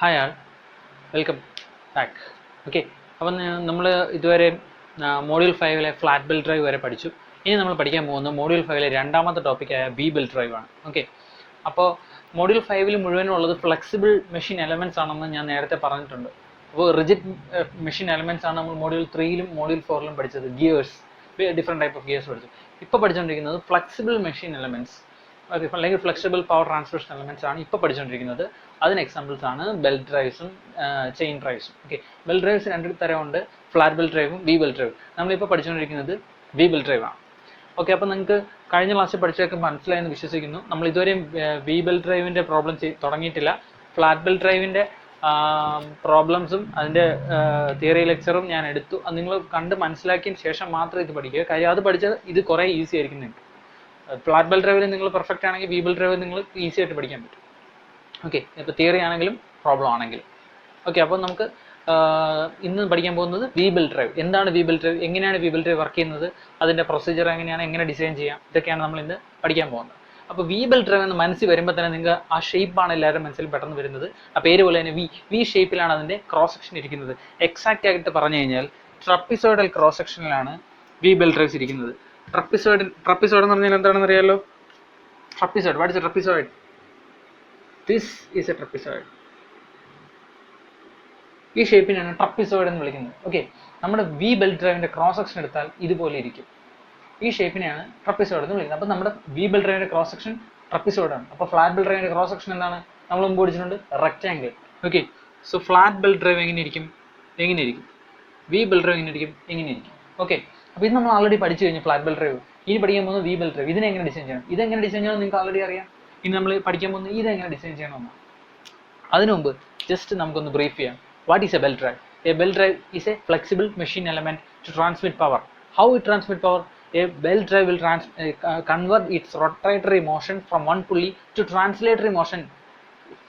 Hi ആൾ, welcome back. Okay, അപ്പം നമ്മൾ ഇതുവരെ മോഡ്യൂൾ 5 ഫ്ലാറ്റ് ബെൽറ്റ് ഡ്രൈവ് വരെ പഠിച്ചു. ഇനി നമ്മൾ പഠിക്കാൻ പോകുന്നത് മോഡ്യൂൾ 5 രണ്ടാമത്തെ ടോപ്പിക്കായ വി ബെൽറ്റ് ഡ്രൈവ് ആണ്. ഓക്കെ, അപ്പോൾ മോഡ്യൂൾ 5 മുഴുവനുള്ളത് ഫ്ലെക്സിബിൾ മെഷീൻ എലമെൻറ്റ്സ് ആണെന്ന് ഞാൻ നേരത്തെ പറഞ്ഞിട്ടുണ്ട്. അപ്പോൾ റിജിഡ് മെഷീൻ എലമെൻറ്റ്സ് ആണ് നമ്മൾ മോഡ്യൂൾ 3 മോഡ്യൂൾ 4 പഠിച്ചത്. Gears, different type of gears പഠിച്ചു. ഇപ്പോൾ പഠിച്ചുകൊണ്ടിരിക്കുന്നത് ഫ്ലെക്സിബിൾ മെഷീൻ എലമെൻറ്റ്സ്, ഓക്കെ, അല്ലെങ്കിൽ ഫ്ലെക്സിബിൾ പവർ ട്രാൻസ്മിഷൻ എലമെൻറ്റ്സ് ആണ് ഇപ്പോൾ പഠിച്ചുകൊണ്ടിരിക്കുന്നത്. അതിന് എക്സാമ്പിൾസ് ആണ് ബെൽറ്റ് ഡ്രൈവ്സും ചെയിൻ ഡ്രൈവ്സും. ഓക്കെ, ബെൽറ്റ് ഡ്രൈവ്സ് രണ്ട് തരമുണ്ട്, ഫ്ലാറ്റ് ബെൽറ്റ് ഡ്രൈവും വി ബെൽറ്റ് ഡ്രൈവും. നമ്മളിപ്പോൾ പഠിച്ചുകൊണ്ടിരിക്കുന്നത് വി ബെൽറ്റ് ഡ്രൈവ് ആണ്. ഓക്കെ, അപ്പോൾ നിങ്ങൾക്ക് കഴിഞ്ഞ ക്ലാസ്സിൽ പഠിച്ചൊക്കെ മനസ്സിലായെന്ന് വിശ്വസിക്കുന്നു. നമ്മൾ ഇതുവരെയും വി ബെൽറ്റ് ഡ്രൈവിൻ്റെ പ്രോബ്ലം തുടങ്ങിയിട്ടില്ല. ഫ്ലാറ്റ് ബെൽറ്റ് ഡ്രൈവിൻ്റെ പ്രോബ്ലംസും അതിൻ്റെ തിയറി ലെക്ചറും ഞാൻ എടുത്തു. അത് നിങ്ങൾ കണ്ട് മനസ്സിലാക്കിയതിന് ശേഷം മാത്രം ഇത് പഠിക്കുക. കാര്യം അത് പഠിച്ചാൽ ഇത് കുറേ ഈസി ആയിരിക്കും നിങ്ങൾക്ക്. ഫ്ലാറ്റ് ബെൽറ്റ് ഡ്രൈവിൽ നിങ്ങൾ പെർഫെക്റ്റ് ആണെങ്കിൽ വി ബെൽറ്റ് ഡ്രൈവിൽ നിങ്ങൾ ഈസി ആയിട്ട് പഠിക്കാൻ പറ്റും. ഓക്കെ, ഇപ്പോൾ തിയറി ആണെങ്കിലും പ്രോബ്ലം ആണെങ്കിലും. ഓക്കെ, അപ്പോൾ നമുക്ക് ഇന്ന് പഠിക്കാൻ പോകുന്നത് വി ബെൽറ്റ് ഡ്രൈവ്. എന്താണ് വി ബെൽറ്റ് ഡ്രൈവ്, എങ്ങനെയാണ് വി ബെൽറ്റ് ഡ്രൈവ് വർക്ക് ചെയ്യുന്നത്, അതിൻ്റെ പ്രൊസീജിയർ എങ്ങനെയാണ്, എങ്ങനെ ഡിസൈൻ ചെയ്യാം, ഇതൊക്കെയാണ് നമ്മൾ ഇന്ന് പഠിക്കാൻ പോകുന്നത്. അപ്പോൾ വി ബെൽറ്റ് ഡ്രൈവ് എന്ന് മനസ്സിൽ വരുമ്പോൾ തന്നെ നിങ്ങൾക്ക് ആ ഷേപ്പാണ് എല്ലാവരും മനസ്സിൽ പെട്ടെന്ന് വരുന്നത്. ആ പേര് പോലെ തന്നെ വി ഷേപ്പിലാണ് അതിൻ്റെ ക്രോസ് സെക്ഷൻ ഇരിക്കുന്നത്. എക്സാക്റ്റ് ആയിട്ട് പറഞ്ഞു കഴിഞ്ഞാൽ ട്രപ്പിസോയിഡൽ ക്രോസ് സെക്ഷനിലാണ് വി ബെൽറ്റ് ഡ്രൈവ്സ് ഇരിക്കുന്നത്. ട്രപ്പിസോയിഡ് എന്ന് പറഞ്ഞാൽ എന്താണെന്ന് അറിയാലോ? Trapezoid, what is a trapezoid? This is a trapezoid. ഈ ഷേപ്പിനാണ് ട്രപ്പിസോയിഡ് എന്ന് വിളിക്കുന്നത്. ഓക്കെ, നമ്മുടെ വി ബെൽറ്റ് ഡ്രൈവിന്റെ ക്രോസ് സെക്ഷൻ എടുത്താൽ ഇതുപോലെ ഇരിക്കും. ഈ ഷേപ്പിനെയാണ് ട്രപ്പിസോയിഡ് എന്ന് വിളിക്കുന്നത്. അപ്പോൾ നമ്മുടെ വി ബെൽറ്റ് ഡ്രൈവിന്റെ ക്രോസ് സെക്ഷൻ ട്രപ്പിസോയിഡ് ആണ്. അപ്പോൾ ഫ്ലാറ്റ് ബെൽറ്റ് ഡ്രൈവിന്റെ ക്രോസ് സെക്ഷൻ എന്താണ്? നമ്മൾ മുമ്പ് പഠിച്ചിട്ടുണ്ട്, rectangle. Okay, so flat belt drive എങ്ങനെയിരിക്കും? വി ബെൽറ്റ് ഡ്രൈവ് എങ്ങനെയിരിക്കും? ഓക്കെ, അപ്പോൾ ഇത് നമ്മൾ ആൾറെഡി പഠിച്ചു കഴിഞ്ഞു, ഫ്ലാറ്റ് ബെൽറ്റ് ഡ്രൈവ്. ഇനി പഠിക്കാൻ പോകുന്നത് വി ബെൽറ്റ് ഡ്രൈവ്. ഇതിനെങ്ങനെ ഡിസൈൻ ചെയ്യണം, ഇതെങ്ങനെ ഡിസൈൻ ചെയ്യണം നിങ്ങൾക്ക് ആൾറെഡി അറിയാം. ഇനി നമ്മൾ പഠിക്കാൻ പോകുന്നത് ഇതെങ്ങനെ ഡിസൈൻ ചെയ്യണമെന്ന്. അതിനു മുമ്പ് ജസ്റ്റ് നമുക്കൊന്ന് ബ്രീഫ് ചെയ്യാം. What is a belt drive? A belt drive is a flexible machine element to transmit power. How it transmit power? A belt drive will convert its rotatory motion from one pulley to translatory motion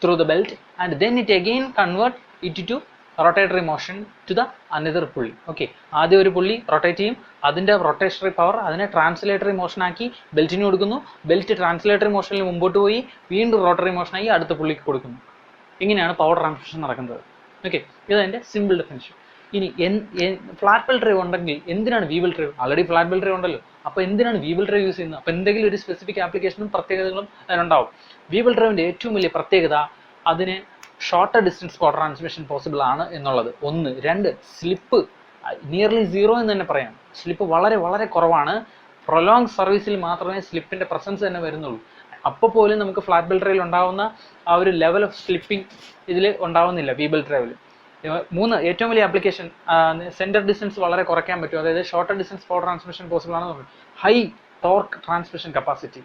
through the belt, and then it again convert it to rotatory motion to the another pulley. Okay, ആദ്യം ഒരു പുള്ളി rotate ചെയ്യും, അതിൻ്റെ റൊട്ടേഷണറി power അതിനെ translatory motion ആക്കി ബെൽറ്റിന് കൊടുക്കുന്നു. Belt translatory മോഷനിൽ മുമ്പോട്ട് പോയി വീണ്ടും റോട്ടറി മോഷനായി അടുത്ത പുള്ളിക്ക് കൊടുക്കുന്നു. ഇങ്ങനെയാണ് പവർ ട്രാൻസ്മിഷൻ നടക്കുന്നത്. ഓക്കെ, ഇതതിൻ്റെ സിമ്പിൾ ഡെഫിനിഷൻ. ഇനി ഫ്ലാറ്റ് ബെൽറ്റ് ഡ്രൈവ് ഉണ്ടെങ്കിൽ എന്തിനാണ് V belt drive? Already flat belt drive ഉണ്ടല്ലോ, അപ്പോൾ എന്തിനാണ് വി ബെൽറ്റ് ഡ്രൈവ് യൂസ് ചെയ്യുന്നത്? അപ്പോൾ എന്തെങ്കിലും ഒരു സ്പെസിഫിക് ആപ്ലിക്കേഷനും പ്രത്യേകതകളും അതിനുണ്ടാവും. വി ബെൽറ്റ് ഡ്രൈവിൻ്റെ ഏറ്റവും വലിയ പ്രത്യേകത അതിന് shorter distance power transmission possible ആണ് എന്നുള്ളത്. ഒന്ന്. രണ്ട്, സ്ലിപ്പ് നിയർലി സീറോ എന്ന് തന്നെ പറയാം. സ്ലിപ്പ് വളരെ വളരെ കുറവാണ്. പ്രൊലോങ് സർവീസിൽ മാത്രമേ സ്ലിപ്പിൻ്റെ പ്രസൻസ് തന്നെ വരുന്നുള്ളൂ. അപ്പോൾ പോലും നമുക്ക് ഫ്ലാറ്റ് ബെൽറ്റ് ഡ്രൈവിൽ ഉണ്ടാവുന്ന ആ ഒരു ലെവൽ ഓഫ് സ്ലിപ്പിംഗ് ഇതിൽ ഉണ്ടാവുന്നില്ല വി ബെൽറ്റ് ഡ്രൈവിൽ. മൂന്ന്, ഏറ്റവും വലിയ ആപ്ലിക്കേഷൻ സെൻറ്റർ ഡിസ്റ്റൻസ് വളരെ കുറയ്ക്കാൻ പറ്റും. അതായത് shorter distance power transmission possible ആണെന്ന് പറഞ്ഞു. High torque transmission capacity.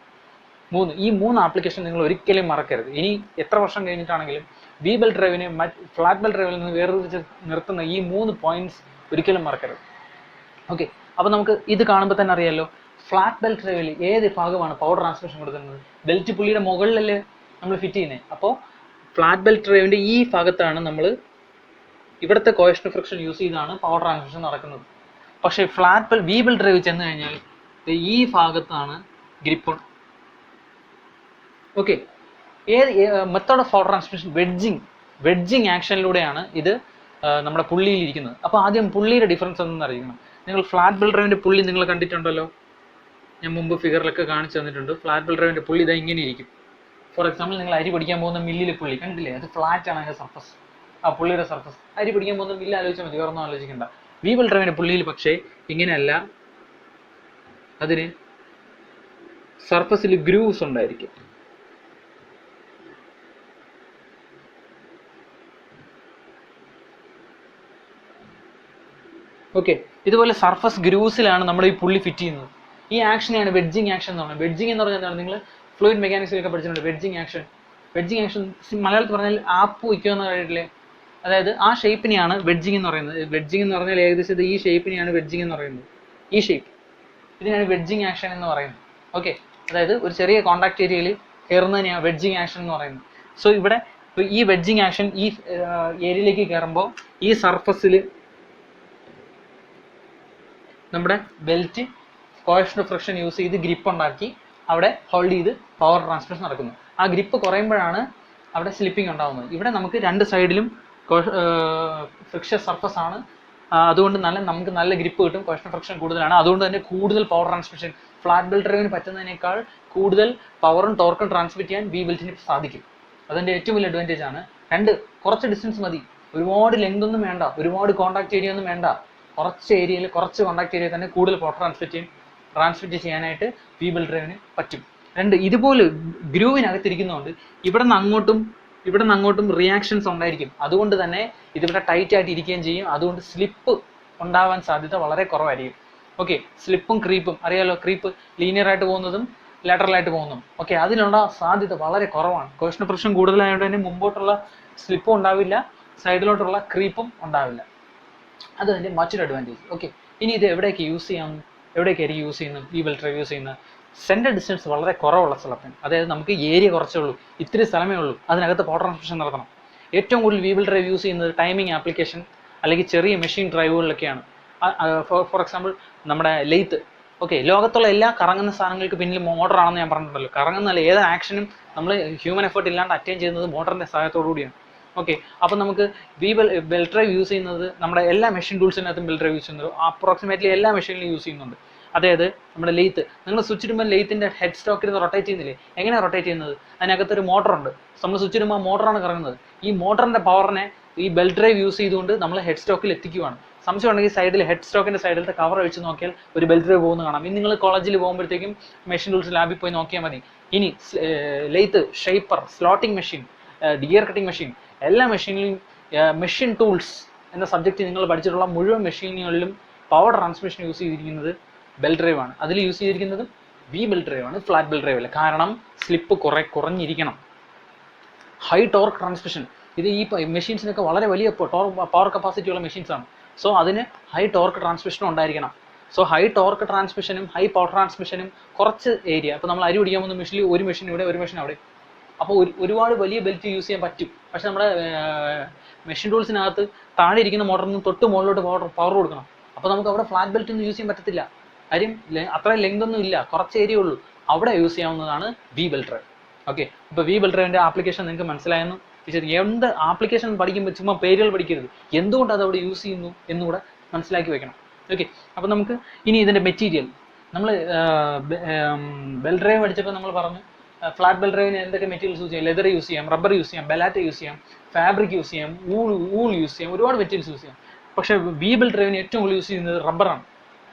ഈ മൂന്ന് ആപ്ലിക്കേഷൻ നിങ്ങൾ ഒരിക്കലും മറക്കരുത്. ഇനി എത്ര വർഷം കഴിഞ്ഞിട്ടാണെങ്കിലും വി ബെൽറ്റ് ഡ്രൈവിനെ ഫ്ലാറ്റ് ബെൽറ്റ് ഡ്രൈവിൽ നിന്ന് വേർതിരിച്ച് നിർത്തുന്ന ഈ മൂന്ന് പോയിന്റ്സ് ഒരിക്കലും മറക്കരുത്. ഓക്കെ, അപ്പോൾ നമുക്ക് ഇത് കാണുമ്പോൾ തന്നെ അറിയാമല്ലോ, ഫ്ലാറ്റ് ബെൽറ്റ് ഡ്രൈവിൽ ഏത് ഭാഗമാണ് പവർ ട്രാൻസ്മിഷൻ കൊടുക്കുന്നത്? ബെൽറ്റ് പുള്ളിയുടെ മുകളിലല്ലേ നമ്മൾ ഫിറ്റ് ചെയ്യുന്നത്. അപ്പോൾ ഫ്ലാറ്റ് ബെൽറ്റ് ഡ്രൈവിൻ്റെ ഈ ഭാഗത്താണ് നമ്മൾ ഇവിടുത്തെ കോഎഫിഷ്യന്റ് ഓഫ് ഫ്രിക്ഷൻ യൂസ് ചെയ്താണ് പവർ ട്രാൻസ്മിഷൻ നടക്കുന്നത്. പക്ഷേ വി ബെൽറ്റ് ഡ്രൈവ് ചെന്ന് കഴിഞ്ഞാൽ ഈ ഭാഗത്താണ് grip. Okay, method of power transmission wedging ആക്ഷനിലൂടെയാണ് ഇത് നമ്മുടെ പുള്ളിയിൽ ഇരിക്കുന്നത്. അപ്പോൾ ആദ്യം പുള്ളിയുടെ ഡിഫറൻസ് ഒന്നും അറിയിക്കണം. നിങ്ങൾ ഫ്ലാറ്റ് ബെൽറ്റ് ഡ്രൈവിൻ്റെ പുള്ളി നിങ്ങൾ കണ്ടിട്ടുണ്ടല്ലോ, ഞാൻ മുമ്പ് ഫിഗറിലൊക്കെ കാണിച്ചു തന്നിട്ടുണ്ട്. ഫ്ലാറ്റ് ബെൽറ്റ് ഡ്രൈവിൻ്റെ പുള്ളി ഇതാ ഇങ്ങനെ ഇരിക്കും. ഫോർ എക്സാമ്പിൾ, നിങ്ങൾ അരി പിടിക്കാൻ പോകുന്ന മില്ലിലെ പുള്ളി കണ്ടില്ലേ, അത് ഫ്ലാറ്റ് ആണ് അതിൻ്റെ സർഫസ്, ആ പുള്ളിയുടെ സർഫസ്. അരി പിടിക്കാൻ പോകുന്ന മില്ല് ആലോചിച്ചാൽ മതി, വേറൊന്നും ആലോചിക്കണ്ട. വി ബെൽറ്റ് ഡ്രൈവിൻ്റെ പുള്ളിയിൽ പക്ഷേ ഇങ്ങനെയല്ല, അതിന് സർഫസിൽ ഗ്രൂവ്സ് ഉണ്ടായിരിക്കും. ഓക്കെ, ഇതുപോലെ സർഫസ് ഗ്രൂവ്സിലാണ് നമ്മൾ ഈ പുള്ളി ഫിറ്റ് ചെയ്യുന്നത്. ഈ ആക്ഷനെയാണ് വെഡ്ജിങ് ആക്ഷൻ എന്ന് പറയുന്നത്. വെഡ്ജിങ് എന്ന് പറഞ്ഞാൽ എന്താണ്? നിങ്ങൾ ഫ്ലൂയിഡ് മെക്കാനിക്സിലൊക്കെ പഠിച്ചിട്ടുണ്ട് വെഡ്ജിങ് ആക്ഷൻ. മലയാളത്തിൽ പറഞ്ഞാൽ ആപ്പ് വയ്ക്കുക എന്ന് പറഞ്ഞിട്ടില്ലേ? അതായത് ആ ഷേപ്പിനെയാണ് വെഡ്ജിങ് എന്ന് പറയുന്നത്. വെഡ്ജിങ് എന്ന് പറഞ്ഞാൽ ഏകദേശം ഈ ഷേപ്പിനെയാണ് വെഡ്ജിങ് എന്ന് പറയുന്നത്. ഈ ഷേപ്പ്, ഇതിനാണ് വെഡ്ജിങ് ആക്ഷൻ എന്ന് പറയുന്നത്. ഓക്കെ, അതായത് ഒരു ചെറിയ കോണ്ടാക്ട് ഏരിയയിൽ കയറുന്നതിനെയാണ് വെഡ്ജിങ് ആക്ഷൻ എന്ന് പറയുന്നത്. സോ ഇവിടെ ഈ വെഡ്ജിങ് ആക്ഷൻ ഈ ഏരിയയിലേക്ക് കയറുമ്പോൾ ഈ സർഫസിൽ നമ്മുടെ belt coefficient of friction use ചെയ്ത് ഗ്രിപ്പ് ഉണ്ടാക്കി അവിടെ ഹോൾഡ് ചെയ്ത് പവർ ട്രാൻസ്മിഷൻ നടക്കുന്നു. ആ ഗ്രിപ്പ് കുറയുമ്പോഴാണ് അവിടെ സ്ലിപ്പിംഗ് ഉണ്ടാകുന്നത്. ഇവിടെ നമുക്ക് രണ്ട് സൈഡിലും ഫ്രിക്ഷൻ സർഫസ് ആണ്, അതുകൊണ്ട് നമുക്ക് നല്ല ഗ്രിപ്പ് കിട്ടും, കോഷൻ ഫ്രിക്ഷൻ കൂടുതലാണ്, അതുകൊണ്ട് തന്നെ കൂടുതൽ പവർ ട്രാൻസ്മിഷൻ ഫ്ലാറ്റ് ബെൽറ്റ് ഡ്രൈവിന് പറ്റുന്നതിനേക്കാൾ കൂടുതൽ പവറും ടോർക്കും ട്രാൻസ്മിറ്റ് ചെയ്യാൻ വി ബെൽറ്റിന് സാധിക്കും. അതിൻ്റെ ഏറ്റവും വലിയ അഡ്വാൻറ്റേജ് ആണ്. കുറച്ച് ഡിസ്റ്റൻസ് മതി, ഒരുപാട് ലെങ്ത് ഒന്നും വേണ്ട, ഒരുപാട് കോൺടാക്ട് ഏരിയ ഒന്നും വേണ്ട, കുറച്ച് ഏരിയയിൽ കുറച്ച് കോൺടാക്ട് ഏരിയ തന്നെ കൂടുതൽ പവർ ട്രാൻസ്മിറ്റ് ചെയ്യാനായിട്ട് വി ബെൽറ്റ് ഡ്രൈവിന് പറ്റും. ഇതുപോലെ ഗ്രൂവിനകത്തിരിക്കുന്നതുകൊണ്ട് ഇവിടെ നിന്ന് അങ്ങോട്ടും റിയാക്ഷൻസ് ഉണ്ടായിരിക്കും, അതുകൊണ്ട് തന്നെ ഇതിവിടെ ടൈറ്റ് ആയിട്ട് ഇരിക്കുകയും ചെയ്യും, അതുകൊണ്ട് സ്ലിപ്പ് ഉണ്ടാവാൻ സാധ്യത വളരെ കുറവായിരിക്കും. ഓക്കെ, സ്ലിപ്പും ക്രീപ്പും അറിയാലോ, ക്രീപ്പ് ലീനിയർ ആയിട്ട് പോകുന്നതും ലാറ്ററലായിട്ട് പോകുന്നതും. ഓക്കെ, അതിനുള്ള സാധ്യത വളരെ കുറവാണ്. കോഷൻ ഫ്രിക്ഷൻ കൂടുതലായതുകൊണ്ട് തന്നെ മുമ്പോട്ടുള്ള സ്ലിപ്പും ഉണ്ടാവില്ല, സൈഡിലോട്ടുള്ള ക്രീപ്പും ഉണ്ടാവില്ല. അത് അതിൻ്റെ മറ്റൊരു അഡ്വാൻറ്റേജ്. ഓക്കെ, ഇനി ഇത് എവിടേക്കായിരിക്കും യൂസ് ചെയ്യുന്നത്? വി ബെൽറ്റ് ഡ്രൈവ് യൂസ് ചെയ്യുന്നത് സെൻറ്റർ ഡിസ്റ്റൻസ് വളരെ കുറവുള്ള സ്ഥലത്തിന്, അതായത് നമുക്ക് ഏരിയ കുറച്ചേ ഉള്ളൂ, ഇത്തിരി സ്ഥലമേ ഉള്ളൂ, അതിനകത്ത് പവർ ട്രാൻസ്മിഷൻ നടത്തണം. ഏറ്റവും കൂടുതൽ വി ബെൽറ്റ് ഡ്രൈവ് യൂസ് ചെയ്യുന്നത് ടൈമിംഗ് ആപ്ലിക്കേഷൻ അല്ലെങ്കിൽ ചെറിയ മെഷീൻ ഡ്രൈവുകളിലൊക്കെയാണ്. ഫോർ എക്സാമ്പിൾ നമ്മുടെ ലെയ്ത്ത്. ഓക്കെ, ലോകത്തുള്ള എല്ലാ കറങ്ങുന്ന സാധനങ്ങൾക്ക് പിന്നിൽ മോട്ടറാണെന്ന് ഞാൻ പറഞ്ഞിട്ടുണ്ടല്ലോ. കറങ്ങുന്നല്ല, ഏത് ആക്ഷനും നമ്മൾ ഹ്യൂമൻ എഫേർട്ട് ഇല്ലാണ്ട് അറ്റൈൻ ചെയ്യുന്നത് മോട്ടറിൻ്റെ സഹായത്തോടു കൂടിയാണ്. ഓക്കെ, അപ്പം നമുക്ക് ബെൽറ്റ് ഡ്രൈവ് യൂസ് ചെയ്യുന്നത് നമ്മുടെ എല്ലാ മെഷീൻ ടൂൾസിനകത്തും ബെൽറ്റ് ഡ്രൈവ് യൂസ് ചെയ്യുന്നത് അപ്രോക്സിമേറ്റ്ലി എല്ലാ മെഷീനിലും യൂസ് ചെയ്യുന്നുണ്ട്. അതായത് നമ്മുടെ ലെയ്ത്ത്, നിങ്ങൾ സ്വിച്ച് ഇടുമ്പോൾ ലെയ്ത്തിൻ്റെ ഹെഡ് സ്റ്റോക്കിൽ നിന്ന് റൊട്ടേറ്റ് ചെയ്യുന്നില്ലേ? എങ്ങനെയാണ് റൊട്ടേറ്റ് ചെയ്യുന്നത്? അതിനകത്തൊരു മോട്ടറുണ്ട്, നമ്മൾ സ്വിച്ച് ഇടുമ്പോൾ ആ മോട്ടറാണ് കറങ്ങുന്നത്. ഈ മോട്ടറിൻ്റെ പവറിനെ ഈ ബെൽറ്റ് ഡ്രൈവ് യൂസ് ചെയ്തുകൊണ്ട് നമ്മൾ ഹെഡ് സ്റ്റോക്കിൽ എത്തിക്കുകയാണ്. സംശയം ഉണ്ടെങ്കിൽ സൈഡിൽ ഹെഡ് സ്റ്റോക്കിൻ്റെ സൈഡിലത്തെ കവർ അഴിച്ച് നോക്കിയാൽ ഒരു ബെൽറ്റ് ഡ്രൈവ് പോകുന്നത് കാണാം. ഇനി നിങ്ങൾ കോളേജിൽ പോകുമ്പോഴത്തേക്കും മെഷീൻ ടൂൾസ് ലാബിൽ പോയി നോക്കിയാൽ മതി. ഇനി lathe, shaper, slotting machine, gear cutting machine, എല്ലാ മെഷീനിലും മെഷീൻ ടൂൾസ് എന്ന സബ്ജക്റ്റ് നിങ്ങൾ പഠിച്ചിട്ടുള്ള മുഴുവൻ മെഷീനുകളിലും പവർ ട്രാൻസ്മിഷൻ യൂസ് ചെയ്തിരിക്കുന്നത് ബെൽറ്റ് ഡ്രൈവ് ആണ്. അതിൽ യൂസ് ചെയ്തിരിക്കുന്നതും വി ബെൽറ്റ് ഡ്രൈവ് ആണ്, ഫ്ലാറ്റ് ബെൽറ്റ് ഡ്രൈവ് അല്ല. കാരണം സ്ലിപ്പ് കുറഞ്ഞിരിക്കണം. ഹൈ ടോർക്ക് ട്രാൻസ്മിഷൻ, ഇത് ഈ മെഷീൻസിനൊക്കെ വളരെ വലിയ പവർ കപ്പാസിറ്റി ഉള്ള മെഷീൻസാണ്. സോ അതിന് ഹൈ ടോർക്ക് ട്രാൻസ്മിഷനും ഉണ്ടായിരിക്കണം. സോ ഹൈ ടോർക്ക് ട്രാൻസ്മിഷനും ഹൈ പവർ ട്രാൻസ്മിഷനും കുറച്ച് ഏരിയ, ഇപ്പോൾ നമ്മൾ അരി പിടിക്കാൻ പോകുന്ന മെഷീനിൽ ഒരു മെഷീൻ ഇവിടെ, ഒരു മെഷീൻ അവിടെ, അപ്പോൾ ഒരുപാട് വലിയ ബെൽറ്റ് യൂസ് ചെയ്യാൻ പറ്റും. പക്ഷെ നമ്മുടെ മെഷീൻ ടൂൾസിനകത്ത് താഴെ ഇരിക്കുന്ന മോട്ടറിൽ നിന്ന് തൊട്ട് മുകളിലോട്ട് പവർ കൊടുക്കണം. അപ്പോൾ നമുക്ക് അവിടെ ഫ്ലാറ്റ് ബെൽറ്റ് ഒന്നും യൂസ് ചെയ്യാൻ പറ്റത്തില്ല. കാര്യം അത്രയും ലെങ്ത് ഒന്നും ഇല്ല, കുറച്ച് ഏരിയ ഉള്ളൂ. അവിടെ യൂസ് ചെയ്യാവുന്നതാണ് വി ബെൽറ്റ് ഡ്രൈവ്. ഓക്കെ, ഇപ്പോൾ വി ബെൽറ്റ് ഡ്രൈവിൻ്റെ ആപ്ലിക്കേഷൻ നിങ്ങൾക്ക് മനസ്സിലായെന്ന് വിചാരിക്കും. എന്ത് ആപ്ലിക്കേഷൻ പഠിക്കുമ്പോൾ ചുമ്മാ പേരുകൾ പഠിക്കരുത്, എന്തുകൊണ്ട് അത് അവിടെ യൂസ് ചെയ്യുന്നു എന്നുകൂടെ മനസ്സിലാക്കി വെക്കണം. ഓക്കെ, അപ്പോൾ നമുക്ക് ഇനി ഇതിൻ്റെ മെറ്റീരിയൽ, നമ്മൾ ബെൽറ്റ് ഡ്രൈവ് പഠിച്ചപ്പോൾ നമ്മൾ പറഞ്ഞു ഫ്ലാറ്റ് ബെൽറ്റ് ഡ്രൈവിന് എന്തൊക്കെ മെറ്റീരിയൽസ് യൂസ് ചെയ്യാം? ലെതർ യൂസ് ചെയ്യാം, റബ്ബർ യൂസ് ചെയ്യാം, ബെലാറ്റ യൂസ് ചെയ്യാം, ഫാബ്രിക് യൂസ് ചെയ്യാം, ഊൾ യൂസ് ചെയ്യാം, ഒരുപാട് മെറ്റീരിയൽസ് യൂസ് ചെയ്യാം. പക്ഷേ വി ബെൽറ്റ് ഡ്രൈവിന് ഏറ്റവും കൂടുതൽ യൂസ് ചെയ്യുന്നത് റബ്ബറാണ്.